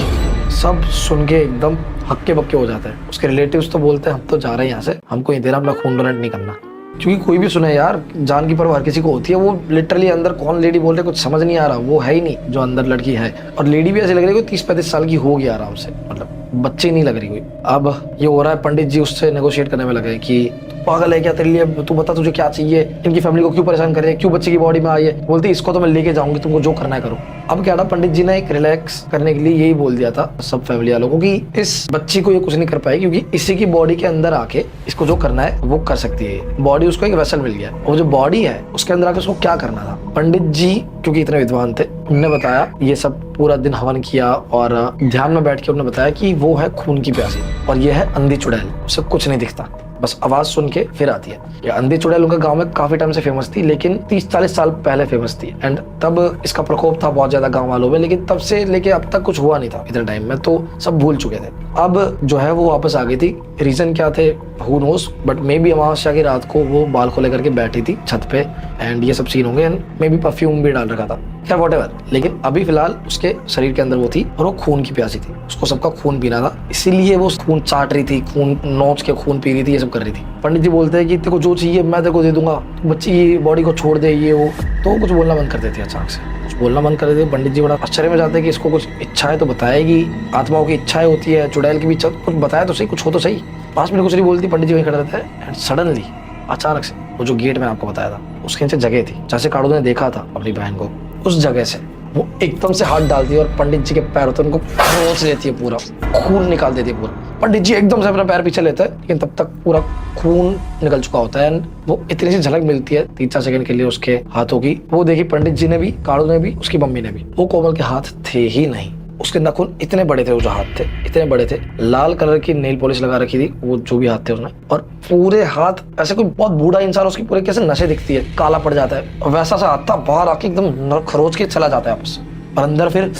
सब सुन के एकदम हक्के बक्के हो जाते हैं। उसके रिलेटिव्स तो बोलते हैं हम तो जा रहे हैं यहाँ से, हमको नहीं दे रहा, अपना खून डोनेट नहीं करना। क्योंकि कोई भी सुने यार, जान की परवाह हर किसी को होती है। वो लिटरली अंदर कौन लेडी बोल रहे कुछ समझ नहीं आ रहा, वो है ही नहीं जो अंदर लड़की है। और लेडी भी ऐसी लग रही है 30-35 साल की होगी आराम से, मतलब बच्चे नहीं लग रही कोई। अब ये हो रहा है, पंडित जी उससे नेगोशिएट करने में लगे कि पागल है क्या, तेरे लिए तू बता तुझे क्या चाहिए, इनकी फैमिली को क्यों परेशान कर रही है, क्यों बच्चे की बॉडी में आई है। बोलती इसको तो मैं लेके जाऊंगी, तुमको जो करना है करो। अब क्या था, पंडित जी ने एक रिलैक्स करने के लिए यही बोल दिया था सब फैमिली वालों को कि इस बच्ची को ये कुछ नहीं कर पाएगी क्योंकि इसी की बॉडी के अंदर आके इसको जो करना है वो कर सकती है। बॉडी उसको एक वेसल मिल गया, और जो बॉडी है उसके अंदर आके उसको क्या करना था। पंडित जी क्योंकि इतने विद्वान थे, उन्होंने बताया, ये सब पूरा दिन हवन किया और ध्यान में बैठ के उन्होंने बताया कि वो है खून की प्यासी और ये है अंधी चुड़ैल। उसे कुछ नहीं दिखता, बस आवाज सुन के फिर आती है। ये अंधी चुड़ैल उनके गांव में काफी टाइम से फेमस थी, लेकिन 30-40 साल पहले फेमस थी एंड तब इसका प्रकोप था बहुत ज्यादा गांव वालों में, लेकिन तब से लेके अब तक कुछ हुआ नहीं था इतने टाइम में, तो सब भूल चुके थे। अब जो है वो वापस आ गई थी। रीजन क्या थे हू नोस, बट मे बी अमावस्या की रात को वो बाल को लेकर के बैठी थी छत पे एंड ये सब सीन होंगे एंड मे बी परफ्यूम भी डाल रखा था, क्या व्हाटएवर। लेकिन अभी फिलहाल उसके शरीर के अंदर वो थी और वो खून की प्यासी थी, उसको सबका खून पीना था, इसीलिए वो खून चाट रही थी, खून नोच के खून पी रही थी, ये सब कर रही थी। पंडित जी बोलते हैं कि तेरे को जो चाहिए मैं तेरे को दे दूंगा, बच्ची की बॉडी को छोड़ दे, ये वो। तो कुछ बोलना बंद कर देती है, अचानक से कुछ बोलना बंद कर देती। पंडित जी बड़ा आश्चर्य में जाते हैं कि इसको कुछ इच्छा है तो बताएगी, आत्माओं की इच्छाएं होती है, चुड़ैल की भी इच्छा, कुछ बताया तो सही, कुछ हो तो सही। 5 मिनट कुछ नहीं बोलती, पंडित जी वहीं खड़े रहते हैं एंड सडनली अचानक से वो जो गेट मैंने आपको बताया था उसके नीचे जगह थी जहाँ से काड़ू ने देखा था अपनी बहन को, उस जगह से वो एकदम से हाथ डालती है और पंडित जी के पैर होते हैं उनको खरोच लेती है, पूरा खून निकाल देती है पूरा। पंडित जी एकदम से अपना पैर पीछे लेते हैं, लेकिन तब तक पूरा खून निकल चुका होता है एंड वो इतनी सी झलक मिलती है 3-4 सेकंड के लिए उसके हाथों की। वो देखी पंडित जी ने भी, काड़ू ने भी, उसकी मम्मी ने भी। वो कोमल के हाथ थे ही नहीं, उसके नाखून इतने बड़े थे, वो जो हाथ थे इतने बड़े थे, लाल कलर की नेल पॉलिश लगा रखी थी वो जो भी हाथ थे उसने, और पूरे हाथ ऐसे कोई बहुत बूढ़ा इंसान उसकी पूरे कैसे नशे दिखती है, काला पड़ जाता है और वैसा सा हाथ था, बाहर आके एकदम खरोच के चला जाता है आपस, और अंदर फिर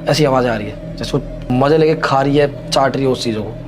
ऐसी आवाज आ रही है जैसे वो मजे लेके खा रही है, चाट रही है उस चीजों को।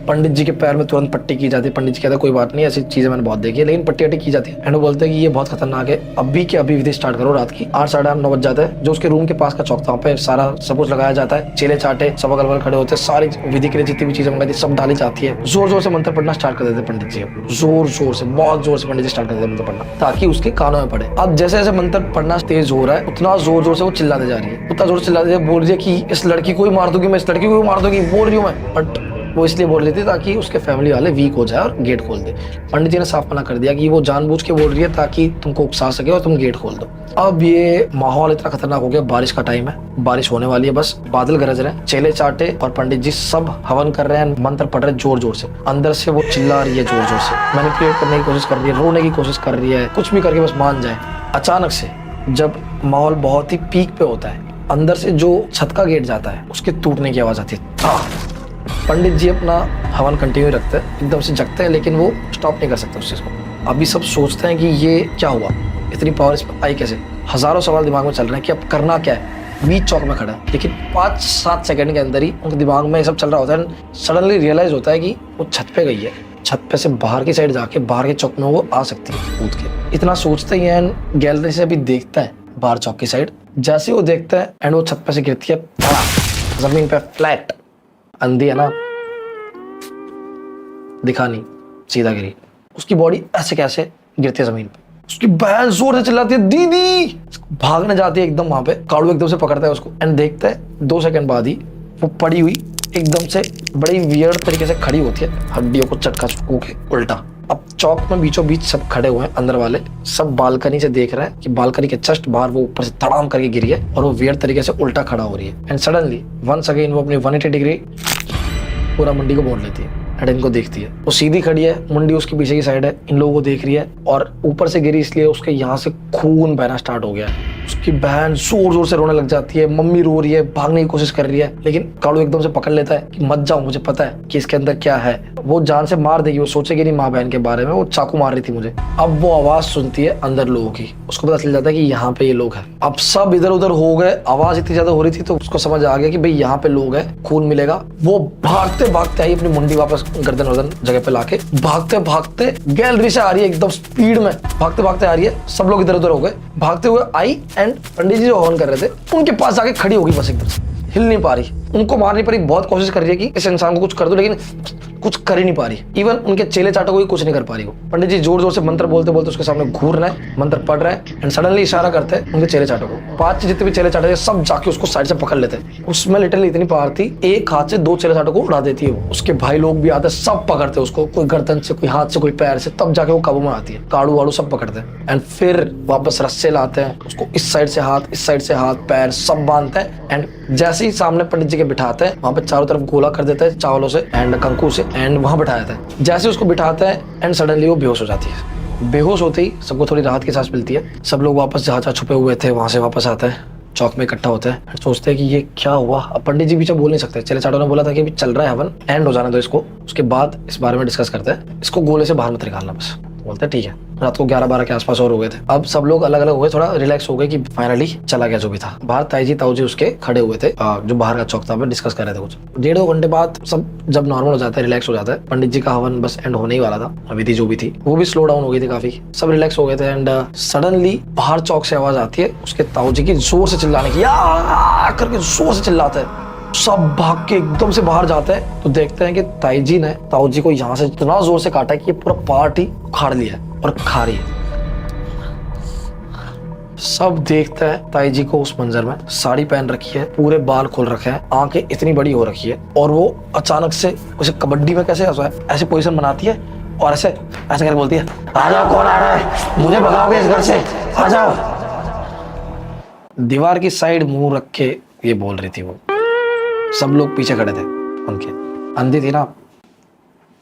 पंडित जी के पैर में तुरंत पट्टी की जाती है। पंडित जी कहते हैं कोई बात नहीं, ऐसी चीजें मैंने बहुत देखी है, लेकिन पट्टी अट्टी की जाती है एंड वो बोलते हैं कि ये बहुत खतरनाक है, अभी के अभी विधि स्टार्ट करो। रात की 8-8:30-9 बज जाता है। जो उसके रूम के पास का चौक था वहाँ पे सारा सब कुछ लगाया जाता है, चेले चाटे सब अगल बगल खड़े होते हैं, सारी विधि के लिए जितनी भी चीजें मंगाई थी सब डाली जाती है। जोर जोर से मंत्र पढ़ना स्टार्ट कर देते पंडित जी, जोर जोर से, बहुत जोर से पंडित जी स्टार्ट कर देते मंत्र पढ़ना ताकि उसके कानों में पड़े। अब जैसे जैसे मंत्र पढ़ना तेज हो रहा है उतना जोर जोर से वो चिल्लाते जा रही है, उतना जोर चिल्लाते बोल रही है कि इस लड़की को ही मार दूंगी मैं, इस लड़की को भी मार दूंगी, बोल रही हूँ मैं। बट वो इसलिए बोल रही थी ताकि उसके फैमिली वाले वीक हो जाए और गेट खोल दे। पंडित जी ने साफ मना कर दिया कि वो जानबूझ के बोल रही है ताकि तुमको उकसा सके और तुम गेट खोल दो। अब ये माहौल इतना खतरनाक हो गया, बारिश का टाइम है, बारिश होने वाली है, बस बादल गरज रहे हैं, चेले चाटे और पंडित जी सब हवन कर रहे हैं, मंत्र पढ़ रहे हैं जोर जोर से। अंदर से वो चिल्ला रही है जोर जोर से, मैनिपुलेट करने की कोशिश कर रही है, रोने की कोशिश कर रही है, कुछ भी करके बस मान जाए। अचानक से जब माहौल बहुत ही पीक पे होता है, अंदर से जो छत का गेट जाता है उसके टूटने की आवाज आती है। पंडित जी अपना हवन कंटिन्यू रखते हैं, एकदम से जगते हैं, लेकिन वो स्टॉप नहीं कर सकते उस चीज को। अभी सब सोचते हैं कि ये क्या हुआ, इतनी पावर इस पर आई कैसे। हजारों सवाल दिमाग में चल रहे हैं कि अब करना क्या है। बीच चौक में खड़ा है, लेकिन 5-7 सेकंड के अंदर ही उनके दिमाग में ये सब चल रहा होता है। सडनली रियलाइज होता है कि वो छत पे गई है, छत पे से बाहर की साइड जाके बाहर के चौक में वो आ सकती है कूद के। इतना सोचते ही एंड गैलरी से अभी देखता है बाहर चौक की साइड। जैसे वो देखता है एंड वो छत पे से गिरती है, जमीन पे फ्लैट। अंधी है ना, दिखा नहीं, सीधा गिरी। उसकी बॉडी ऐसे कैसे गिरती है जमीन पे। उसकी बहन जोर से चिल्लाती है दीदी, भागने जाती है एकदम वहां पे। काड़ू एकदम से पकड़ता है उसको एंड देखता है 2 सेकंड बाद ही वो पड़ी हुई एकदम से बड़ी वियर्ड तरीके से खड़ी होती है, हड्डियों को चटका चुटकू के उल्टा। अब चौक में बीचों बीच सब खड़े हुए हैं, अंदर वाले सब बालकनी से देख रहे हैं कि बालकनी के जस्ट बाहर वो ऊपर से तड़ाम करके गिरी है और वो वियर्ड तरीके से उल्टा खड़ा हो रही है। एंड सडनली वंस अगेन वो अपनी 180 डिग्री पूरा मुंडी को मोड़ लेती है एंड इनको देखती है। वो सीधी खड़ी है, मुंडी उसके पीछे की साइड है, इन लोगों को देख रही है और ऊपर से गिरी इसलिए उसके यहाँ से खून बहना स्टार्ट हो गया है। उसकी बहन जोर जोर से रोने लग जाती है, मम्मी रो रही है, भागने की कोशिश कर रही है, लेकिन कालू एकदम से पकड़ लेता है कि मत जाओ, मुझे पता है कि इसके अंदर क्या है। वो जान से मार देगी, वो सोचेगी नहीं माँ बहन के बारे में, वो चाकू मार रही थी मुझे। अब वो आवाज सुनती है अंदर लोगों की, उसको पता चल जाता है कि यहाँ पे ये लोग हैं। अब सब इधर उधर हो गए, आवाज इतनी ज्यादा हो रही थी तो उसको समझ आ गया कि भाई यहाँ पे लोग हैं, खून मिलेगा। वो भागते भागते आई, अपनी मुंडी वापस गर्दन वर्दन जगह पे लाके भागते भागते गैलरी से आ रही है, एकदम स्पीड में भागते भागते आ रही है। सब लोग इधर उधर हो गए, भागते हुए आई एंड पंडित जी जो हवन कर रहे थे उनके पास जाके खड़ी होगी, बस एकदम से हिल नहीं पा रही। उनको मारने पर बहुत कोशिश कर रही है कि इस इंसान को कुछ कर दो, लेकिन कुछ कर ही नहीं पा रही। इवन उनके चेले चाटों को भी कुछ नहीं कर पा रही। वो पंडित जी जोर जोर से मंत्र बोलते बोलते उसके सामने घूर रहे हैं, मंत्र पढ़ रहे हैं एंड सडनली इशारा करते हैं उनके चेले चाटों को। 5 जितने भी चेले चाटे थे सब जाके उसको साइड से पकड़ लेते हैं। उसमें लिटरली इतनी पावर थी, एक हाथ से 2 चेले चाटों को उड़ा देती है वो। उसके भाई लोग भी आते, सब पकड़ते उसको, कोई गर्दन से, कोई हाथ से, कोई पैर से, तब जाके वो काबू में आती है। काड़ू वाड़ू सब पकड़ते हैं एंड फिर वापस रस्से लाते हैं उसको, इस साइड से हाथ, इस साइड से हाथ, पैर सब बांधते हैं एंड जैसे ही सामने पंडित जी के बिठाते हैं वहां पे चारों तरफ गोला कर देते हैं चावलों से एंड कंकु से एंड वहां बिठाया था। जैसे उसको बिठाते हैं एंड सडनली वो बेहोश हो जाती है। बेहोश होते ही सबको थोड़ी राहत की सांस मिलती है। सब लोग वापस जहाँ छुपे हुए थे वहां से वापस आते हैं, चौक में इकट्ठा होते हैं, सोचते हैं कि ये क्या हुआ। अब पंडित जी भी बोल नहीं सकते, चले चाटों ने बोला था कि अभी चल रहा है हवन, एंड हो जाने दो इसको, उसके बाद इस बारे में डिस्कस करते हैं। इसको गोले से बाहर मत निकालना, बस बोलते हैं ठीक है। रात को 11-12 के आसपास और हो गए थे। अब सब लोग अलग अलग हुए, थोड़ा रिलैक्स हो गए कि फाइनली चला गया जो भी था। बाहर ताई जी ताऊ जी उसके खड़े हुए थे, जो बाहर का चौक था, डिस्कस कर रहे थे कुछ। 1.5-2 घंटे बाद सब जब नॉर्मल हो जाता है, रिलैक्स हो जाता है, पंडित जी का हवन बस एंड होने ही वाला था। विधि जो भी थी वो भी स्लो डाउन हो गई थी काफी, सब रिलैक्स हो गए थे एंड सडनली बाहर चौक से आवाज आती है उसके ताऊ जी की जोर से चिल्लाने की, या करके जोर से चिल्लाते हैं। सब भाग के एकदम से बाहर जाते हैं तो देखते हैं कि ताई जी ने ताऊ जी को यहाँ से इतना जोर से काटा है कि ये पूरा पार्ट ही उखाड़ लिया है और खा रही है। सब देखते हैं ताई जी को उस मंजर में, साड़ी पहन रखी है, पूरे बाल खोल रखे हैं, आंखें इतनी बड़ी हो रखी है और वो अचानक से उसे कबड्डी में कैसे ऐसे पोजीशन बनाती है और ऐसे करके बोलती है, आ जाओ, कौन आ रहा है, मुझे भगाओगे इस घर से, आ जाओ। दीवार की साइड मुंह रख के ये बोल रही थी वो। सब लोग पीछे खड़े थे उनके, अंधी थी ना,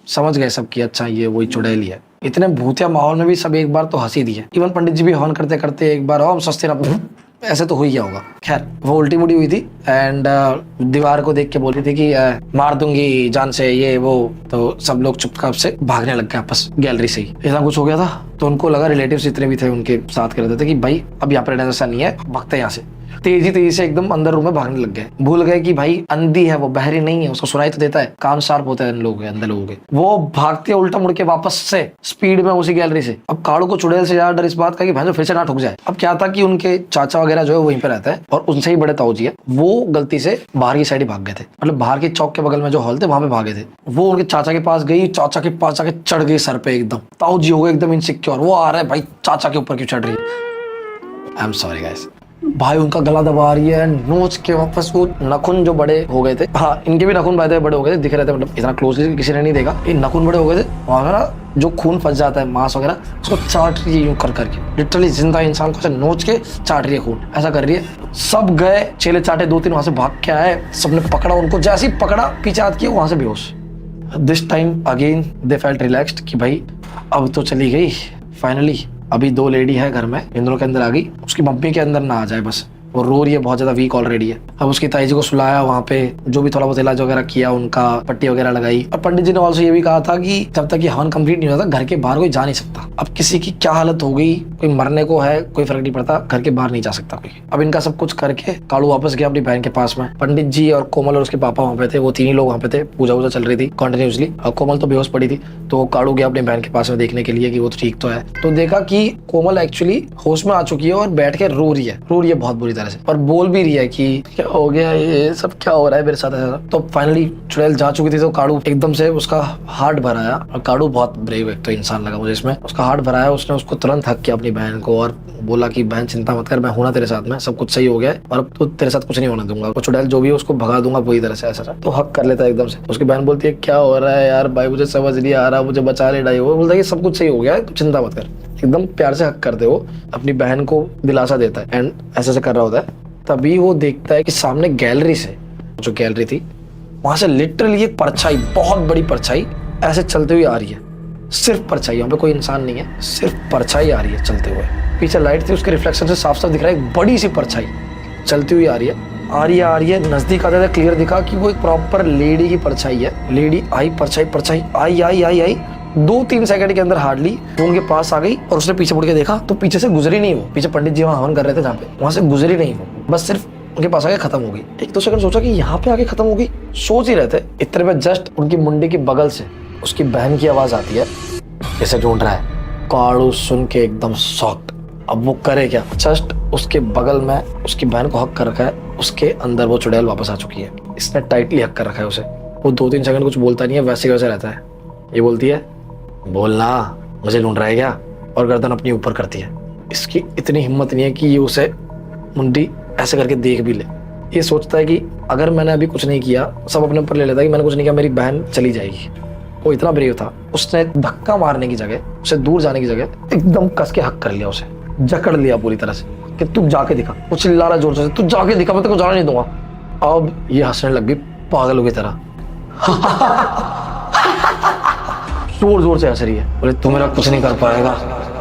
समझ गए सब कि अच्छा ये वही चुड़ैली है। इतने भूतिया माहौल में भी सब एक बार तो हंसी दी है। इवन पंडित जी भी हवन करते करते एक बार हम सस्ते ना ऐसे तो हो ही गया होगा। खैर वो उल्टी मुड़ी हुई थी एंड दीवार को देख के बोल रही थी कि मार दूंगी जान से ये वो। तो सब लोग चुपचाप से भागने लग गए आपस गैलरी से ही। इतना कुछ हो गया था तो उनको लगा, रिलेटिव्स जितने भी थे उनके साथ कर रहे थे कि भाई अब यहाँ पर रहना ऐसा नहीं है, भागते यहाँ से। तेजी से एकदम अंदर रूम में भागने लग गए। भूल गए कि भाई अंधी है वो, बहरी नहीं है, उसको सुनाई तो देता है, कान शार्प होता है इन लोगों के, अंदर लोगों के। वो भागते उल्टा मुड़ के वापस से स्पीड में उसी गैलरी से। अब काड़ू को चुड़ैल से ज्यादा डर इस बात का कि भाई फिर से ना ठुक जाए। अब क्या था कि उनके चाचा वगैरह जो है वहीं पे रहता है और उनसे ही बड़े ताऊ जी है, वो गलती से बाहर की साइड ही भाग गए थे, मतलब बाहर के चौक के बगल में जो हॉल थे वहां पे भागे थे। वो उनके चाचा के पास गई, चाचा के पास जाके चढ़ गई सर पे एकदम। ताऊ जी हो गए एकदम इनसिक्योर, वो आ रहा है भाई चाचा के ऊपर क्यों चढ़ रही है। आई एम सॉरी गाइस, भाई उनका गला दबा रही है, नोच के वापस वो नाखून जो बड़े हो गए थे, हाँ इनके भी नाखून बड़े हो गए थे, दिख रहे थे, मतलब इतना क्लोजली किसी ने नहीं देखा, ये नाखून बड़े हो गए थे, वहां ना जो खून फंस जाता है मांस वगैरह उसको चाट रही है यूं कर करके, लिटरली जिंदा इंसान को नोच के चाट रही है खून, ऐसा कर रही है। सब गए चेले चाटे, 2-3 वहां से भाग के आए, सबने पकड़ा उनको, जैसे ही पकड़ा पीछे हाथ किया वहां से बेहोश। This time again they felt relaxed कि भाई अब तो चली गई फाइनली, अभी 2 लेडी है घर में, इन दोनों के अंदर आ गई, उसकी मम्मी के अंदर ना आ जाए बस, वो रो रही है, बहुत ज्यादा वीक ऑलरेडी है। अब उसकी ताई जी को सुलाया, वहाँ पे जो भी थोड़ा बहुत इलाज वगैरह किया, उनका पट्टी वगैरह लगाई, और पंडित जी ने ऑल्सो ये भी कहा था कि जब तक ये हवन कंप्लीट नहीं होता घर के बाहर कोई जा नहीं सकता। अब किसी की क्या हालत हो गई, कोई मरने को है कोई फर्क नहीं पड़ता, घर के बाहर नहीं जा सकता कोई। अब इनका सब कुछ करके कालू वापस गया अपनी बहन के पास में, पंडित जी और कोमल और उसके पापा वहाँ पे थे, वो 3 ही लोग वहाँ पे थे, पूजा वूजा चल रही थी कंटिन्यूसली, और कोमल तो बेहोश पड़ी थी, तो कालू गया अपनी बहन के पास में देखने के लिए कि वो तो ठीक तो है, तो देखा कि कोमल एक्चुअली होश में आ चुकी है और बैठ के रो रही है बहुत बुरी तरह से, और बोल भी रही है कि क्या हो गया, ये सब क्या हो रहा है मेरे साथ ऐसा। तो फाइनली चुड़ैल जा चुकी थी, तो काड़ू एकदम से उसका हार्ट भराया, और काड़ू बहुत ब्रेव एक तो इंसान लगा मुझे इसमें, उसका हार्ट भराया, उसने उसको तुरंत हक किया अपनी बहन को और बोला कि बहन चिंता मत कर, मैं हूं ना तेरे साथ में, सब कुछ सही हो गया है और अब तो तेरे साथ कुछ नहीं होने दूंगा, चुड़ैल जो भी है उसको भगा दूंगा पूरी तरह से, ऐसा तो हक कर लेता है एकदम से। उसकी बहन बोलती है क्या हो रहा है यार भाई, मुझे समझ नहीं आ रहा, मुझे बचा ले डाई, वो बोलता है कि सब कुछ सही हो गया है, तू चिंता मत कर, एकदम प्यार से हक करते वो अपनी बहन को दिलासा देता है, एंड ऐसे कर रहा होता है। तभी वो देखता है कि सामने गैलरी से, जो गैलरी थी वहां से लिटरली एक परछाई, बहुत बड़ी परछाई ऐसे चलते हुए आ रही है, सिर्फ परछाई, वहां पे कोई इंसान नहीं है, सिर्फ परछाई आ रही है चलते हुए, पीछे लाइट थी उसके रिफ्लेक्शन से साफ साफ दिख रहा है, एक बड़ी सी परछाई चलती हुई आ रही है, नजदीक आते क्लियर दिखा कि वो एक प्रॉपर लेडी की परछाई है। लेडी आई, परछाई आई 2-3 सेकंड के अंदर हार्डली वो उनके पास आ गई, और उसने पीछे मुड़ के देखा तो पीछे से गुजरी नहीं, वो पीछे पंडित जी वहां हवन कर रहे थे जहाँ पे, वहां से गुजरी नहीं वो, बस सिर्फ उनके पास आके खत्म हो गई। 1-2 सेकंड सोचा कि यहाँ पे आके खत्म हो गई, सोच ही रहे थे, इतने में जस्ट उनकी मुंडी के बगल से उसकी बहन की आवाज आती है, जैसे ढूंढ रहा है। काड़ू सुन के एकदम शॉक्ड, अब वो करे क्या, जस्ट उसके बगल में उसकी बहन को हक कर रखा है, उसके अंदर वो चुड़ैल वापस आ चुकी है, इसने टाइटली हक कर रखा है उसे, वो 2-3 सेकंड कुछ बोलता नहीं है, वैसे वैसे रहता है। ये बोलती है बोलना मुझे ढूंढ रहा है क्या, और गर्दन अपनी ऊपर करती है। इसकी इतनी हिम्मत नहीं है कि ये उसे मुंडी ऐसे करके देख भी ले, ये सोचता है कि अगर मैंने अभी कुछ नहीं किया, सब अपने ऊपर ले लेता है कि मैंने कुछ नहीं किया, मेरी बहन चली जाएगी। वो इतना ब्रेव था, उसने धक्का मारने की जगह, उसे दूर जाने की जगह एकदम कस के हक कर लिया, उसे जकड़ लिया पूरी तरह से कि तू जाके दिखा, वो चिल्ला रहा जोर से, तू जाके दिखा, मैं तेरे को जाने नहीं दूंगा। अब ये हंसने लग गई पागलों की तरह, जोर जोर से हंस रही है, बोले तू मेरा कुछ नहीं कर पाएगा,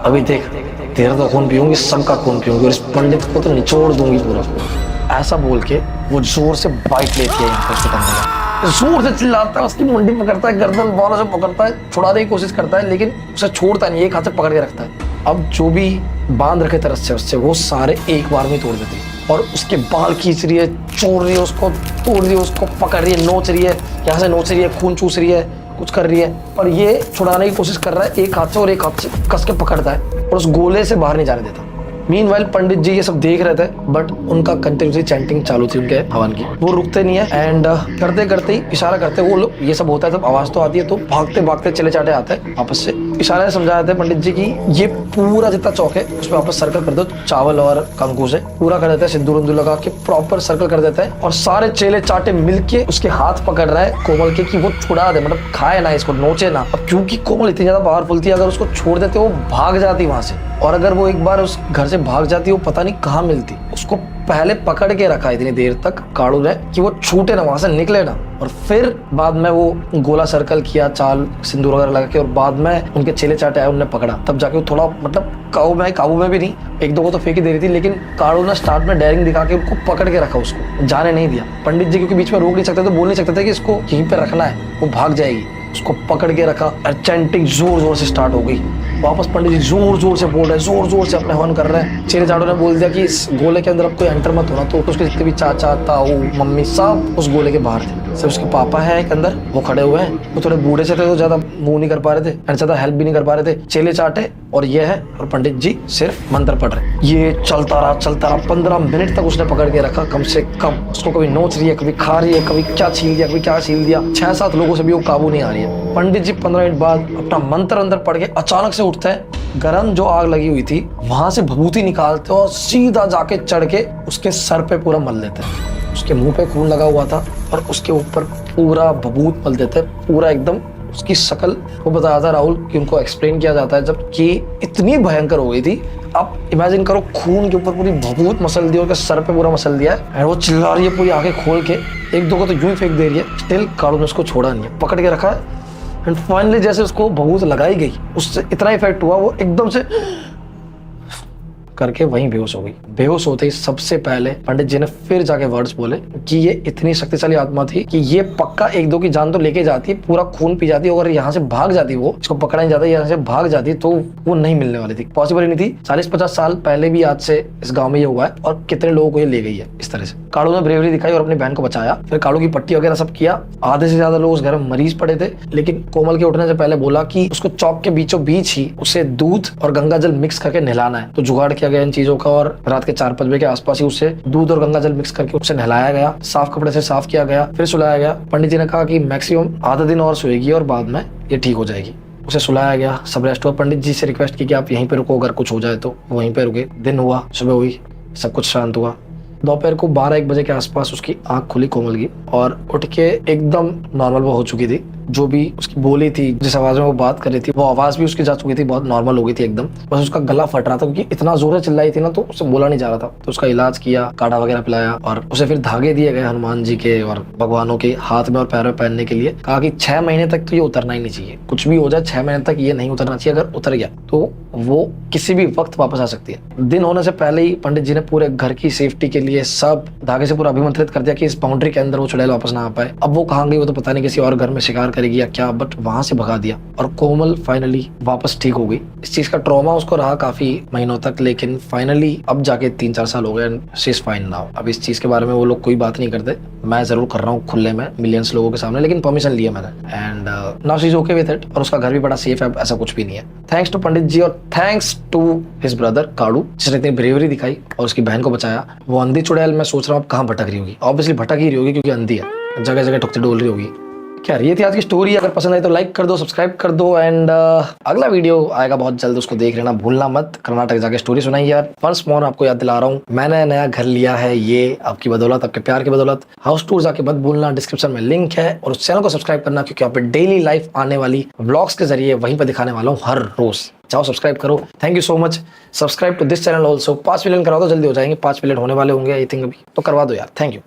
अभी देख तेरा तो खून पीऊंगी, सबका खून पीऊंगी, और इस पंडित को तो निचोड़ दूंगी पूरा। ऐसा बोल के वो जोर से बाइट लेती है यहाँ पे उसके कंधे का, जोर से चिल्लाता है, उसकी मुंडी पकड़ता है, गर्दन बालों से पकड़ता है, छुड़ाने की कोशिश करता है, लेकिन उसे छोड़ता नहीं, एक हाथ से पकड़ के रखता है। अब जो भी बांध रखे थे रस्से उससे, वो सारे एक बार में तोड़ देते हैं, और उसके बाल खींच रही है, चोड़ रही है उसको, तोड़ रही है उसको, पकड़ रही है, नोच रही है, यहाँ से नोच रही है, खून चूस रही है, कुछ कर रही है, पर ये छुड़ाने की कोशिश कर रहा है एक हाथ से, और एक हाथ से कस के पकड़ता है और उस गोले से बाहर नहीं जाने देता। मीनवाइल पंडित जी ये सब देख रहे थे, बट उनका कंटिन्यूसली चैंटिंग चालू थी उनके हवन की, वो रुकते नहीं है, एंड करते करते ही इशारा करते वो लोग, ये सब होता है तब आवाज तो आती है, तो भागते भागते चले चाटे आते हैं आपस से, इशारे से समझाते हैं पंडित जी की ये पूरा जितना चौक है उसमें वापस सर्कल कर दो, चावल और कंकु से पूरा कर देते हैं, सिंदूर उंदूर लगा के प्रॉपर सर्कल कर देते हैं, और सारे चेले चाटे मिलके उसके हाथ पकड़ रहा है कोमल के कि वो छुड़ा दे, मतलब खाए ना इसको, नोचे ना। अब क्योंकि कोमल इतनी ज्यादा पावरफुल थी, अगर उसको छोड़ देते वो भाग जाती वहां से, और अगर वो एक बार उस घर से भाग जाती वो पता नहीं कहाँ मिलती। उसको पहले पकड़ के रखा इतनी देर तक काड़ू ने कि वो छूटे ना, वहां से निकले ना, और फिर बाद में वो गोला सर्कल किया, चाल सिंदूर वगैरह लगा के, और बाद में उनके चेले चाटे आए, उन्होंने पकड़ा, तब जाके वो थोड़ा मतलब काबू में भी नहीं, 1-2 को तो फेंक ही दे रही थी, लेकिन काड़ू ने स्टार्ट में डेयरिंग दिखा के उनको पकड़ के रखा, उसको जाने नहीं दिया। पंडित जी क्योंकि बीच में रोक नहीं सकते, तो बोल नहीं सकते थे कि इसको यहीं पे रखना है, वो भाग जाएगी, उसको पकड़ के रखा, और चैंटिंग जोर जोर से स्टार्ट हो गई। वापस पंडित जी जोर जोर से बोल रहे हैं, जोर जोर से अपने हवन कर रहे हैं। चेले चाटों ने बोल दिया कि इस गोले के अंदर अब कोई एंटर मत होना, तो उसके जितने भी चाचा ताऊ मम्मी सब उस गोले के बाहर थे। सिर्फ उसके पापा है एक अंदर, वो खड़े हुए हैं। वो थोड़े बूढ़े से थे तो ज्यादा मूव नहीं कर पा रहे थे एंड ज्यादा हेल्प भी नहीं कर पा रहे थे। चेले चाटे और ये है, और पंडित जी सिर्फ मंत्र पढ़ रहे। ये चलता रहा 15 मिनट तक उसने पकड़ के रखा कम से कम। उसको कभी नोच रही है, कभी खा रही है, कभी क्या छील दिया, कभी क्या छील दिया। 6-7 लोगों से भी वो काबू नहीं आ रही है। पंडित जी 15 मिनट बाद अपना मंत्र अंदर पढ़ के अचानक से उठते हैं। गरम जो आग लगी हुई थी वहां से भभूति निकालते और सीधा जाके चढ़ के उसके सर पे पूरा मल देते हैं। उसके मुंह पे खून लगा हुआ था और उसके ऊपर पूरा भभूत मल देते, पूरा एकदम उसकी शक्ल। वो बताया था राहुल कि उनको एक्सप्लेन किया जाता है जब कि इतनी भयंकर हो गई थी। आप इमेजिन करो, खून के ऊपर पूरी भभूत मसल दी और सर पे पूरा मसल दिया है और वो चिल्ला रही है पूरी आंखें खोल के। एक दो को तो यूं ही फेंक दे रही है। स्टिल काड़ू ने उसको छोड़ा नहीं है, पकड़ के रखा है। एंड फाइनली जैसे उसको भभूत लगाई गई, उससे इतना इफेक्ट हुआ, वो एकदम से करके वहीं बेहोश हो गई। बेहोश होते ही सबसे पहले पंडित जी ने फिर जाके वर्ड्स बोले कि ये इतनी शक्तिशाली आत्मा थी कि ये पक्का 1-2 की जान तो लेके जाती, पूरा खून पी जाती। अगर यहाँ से भाग जाती, वो इसको पकड़ा नहीं जाता, यहाँ से भाग जाती तो वो नहीं मिलने वाली थी, पॉसिबल ही नहीं थी। 40-50 साल पहले भी आज से इस गाँव में ये हुआ है और कितने लोगों को ये ले गई है इस तरह से। काड़ू ने ब्रेवरी दिखाई और अपनी बहन को बचाया। फिर काड़ू की पट्टी वगैरह सब किया। आधे से ज्यादा लोग उस घर में मरीज पड़े थे, लेकिन कोमल के उठने से पहले बोला कि उसको चौक के बीचों बीच ही उसे दूध और गंगा जल मिक्स करके नहलाना है। तो जुगाड़ किया गया इन चीजों का और रात के 4-5 बजे के आसपास ही उसे दूध और गंगा जल मिक्स करके उसे नहलाया गया। साफ कपड़े से साफ किया गया, फिर सुलाया गया। पंडित जी ने कहा कि मैक्सिमम आधा दिन और सोएगी और बाद में ये ठीक हो जाएगी। उसे सुलाया गया, सब रेस्ट हुआ। पंडित जी से रिक्वेस्ट की कि आप यहीं पे रुको, अगर कुछ हो जाए तो। वहीं पे रुके। दिन हुआ, सुबह हुई, सब कुछ शांत हुआ। दोपहर को 12-1 बजे के आसपास उसकी आंख खुली कोमल की और उठ के एकदम नॉर्मल वो हो चुकी थी। जो भी उसकी बोली थी, जिस आवाज में वो बात कर रही थी, वो आवाज भी उसकी जा चुकी थी, बहुत नॉर्मल हो गई थी एकदम। बस उसका गला फट रहा था क्योंकि इतना जोर से चिल्लाई थी ना, तो उससे बोला नहीं जा रहा था। तो उसका इलाज किया, काढ़ा वगैरह पिलाया और उसे फिर धागे दिए गए हनुमान जी के और भगवानों के हाथ में और पैरों में पहनने के लिए। कहा कि 6 महीने तक तो ये उतरना ही नहीं चाहिए, कुछ भी हो जाए 6 महीने तक ये नहीं उतरना चाहिए। अगर उतर गया तो वो किसी भी वक्त वापस आ सकती है। दिन होने से पहले ही पंडित जी ने पूरे घर की सेफ्टी के लिए सब धागे से पूरा अभिमंत्रित कर दिया कि इस बाउंड्री के अंदर वो चुड़ैल वापस ना आ पाए। अब वो कहाँ गई वो तो पता नहीं, किसी और घर में शिकार करेगी या क्या, बट वहां से भगा दिया और कोमल फाइनली वापस ठीक हो गई। इस चीज का ट्रॉमा उसको रहा काफी महीनों तक, लेकिन फाइनली अब जाके 3-4 साल हो गए, शी इज फाइन नाउ। अब इस चीज के बारे में वो लोग कोई बात नहीं करते, मैं जरूर कर रहा हूँ खुले में मिलियंस लोगों के सामने, लेकिन परमिशन लिया मैंने and now she is okay with it. और उसका घर भी बड़ा सेफ है, ऐसा कुछ भी नहीं है। थैंक्स टू पंडित जी और थैंक्स टू हिज ब्रदर काड़ू, जिसने इतनी ब्रेवरी दिखाई और उसकी बहन को बचाया। वो अंधी चुड़ैल मैं सोच रहा हूँ अब कहाँ भटक रही होगी। ऑब्वियसली भटक ही रही होगी क्योंकि अंधी है, जगह जगह ठुकती डोल रही होगी। क्या ये थी आज की स्टोरी। अगर पसंद आई तो लाइक कर दो, सब्सक्राइब कर दो एंड अगला वीडियो आएगा बहुत जल्द, उसको देख लेना भूलना मत। कर्नाटक जाके स्टोरी सुनाई यार। वंस मोर आपको याद दिला रहा हूँ, मैंने नया घर लिया है, ये आपकी बदौलत, आपके प्यार की बदौलत। हाउस टूर जाके मत भूलना, डिस्क्रिप्शन में लिंक है। और उस चैनल को सब्सक्राइब करना क्योंकि यहाँ पे डेली लाइफ आने वाली व्लॉग्स के जरिए वहीं पर दिखाने वाला हूँ हर रोज। जाओ सब्सक्राइब करो। Thank you so much. Subscribe to this channel also. 5 million करा दो, जल्दी हो जाएंगे। 5 मिलियन होने वाले होंगे आई थिंक अभी, तो करवा दो यार। Thank you,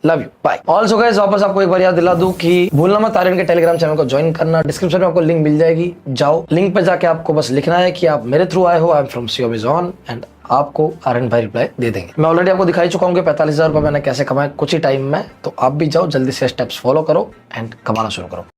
love you, bye. Also guys वापस आपको एक बार याद दिला दूं कि भूलना मत आर्यन के टेलीग्राम चैनल को ज्वाइन करना। डिस्क्रिप्शन में आपको लिंक मिल जाएगी, जाओ लिंक पे जाके आपको बस लिखना है कि आप मेरे थ्रू आए हो, I am from Amazon and आपको आर्यन भाई रिप्लाई दे देंगे। मैं ऑलरेडी आपको दिखाई चुका हूँ कि 45,000 रुपये मैंने कैसे कमाए कुछ ही टाइम में। तो आप भी जाओ, जल्दी से स्टेप्स फॉलो करो एंड कमाना शुरू करो।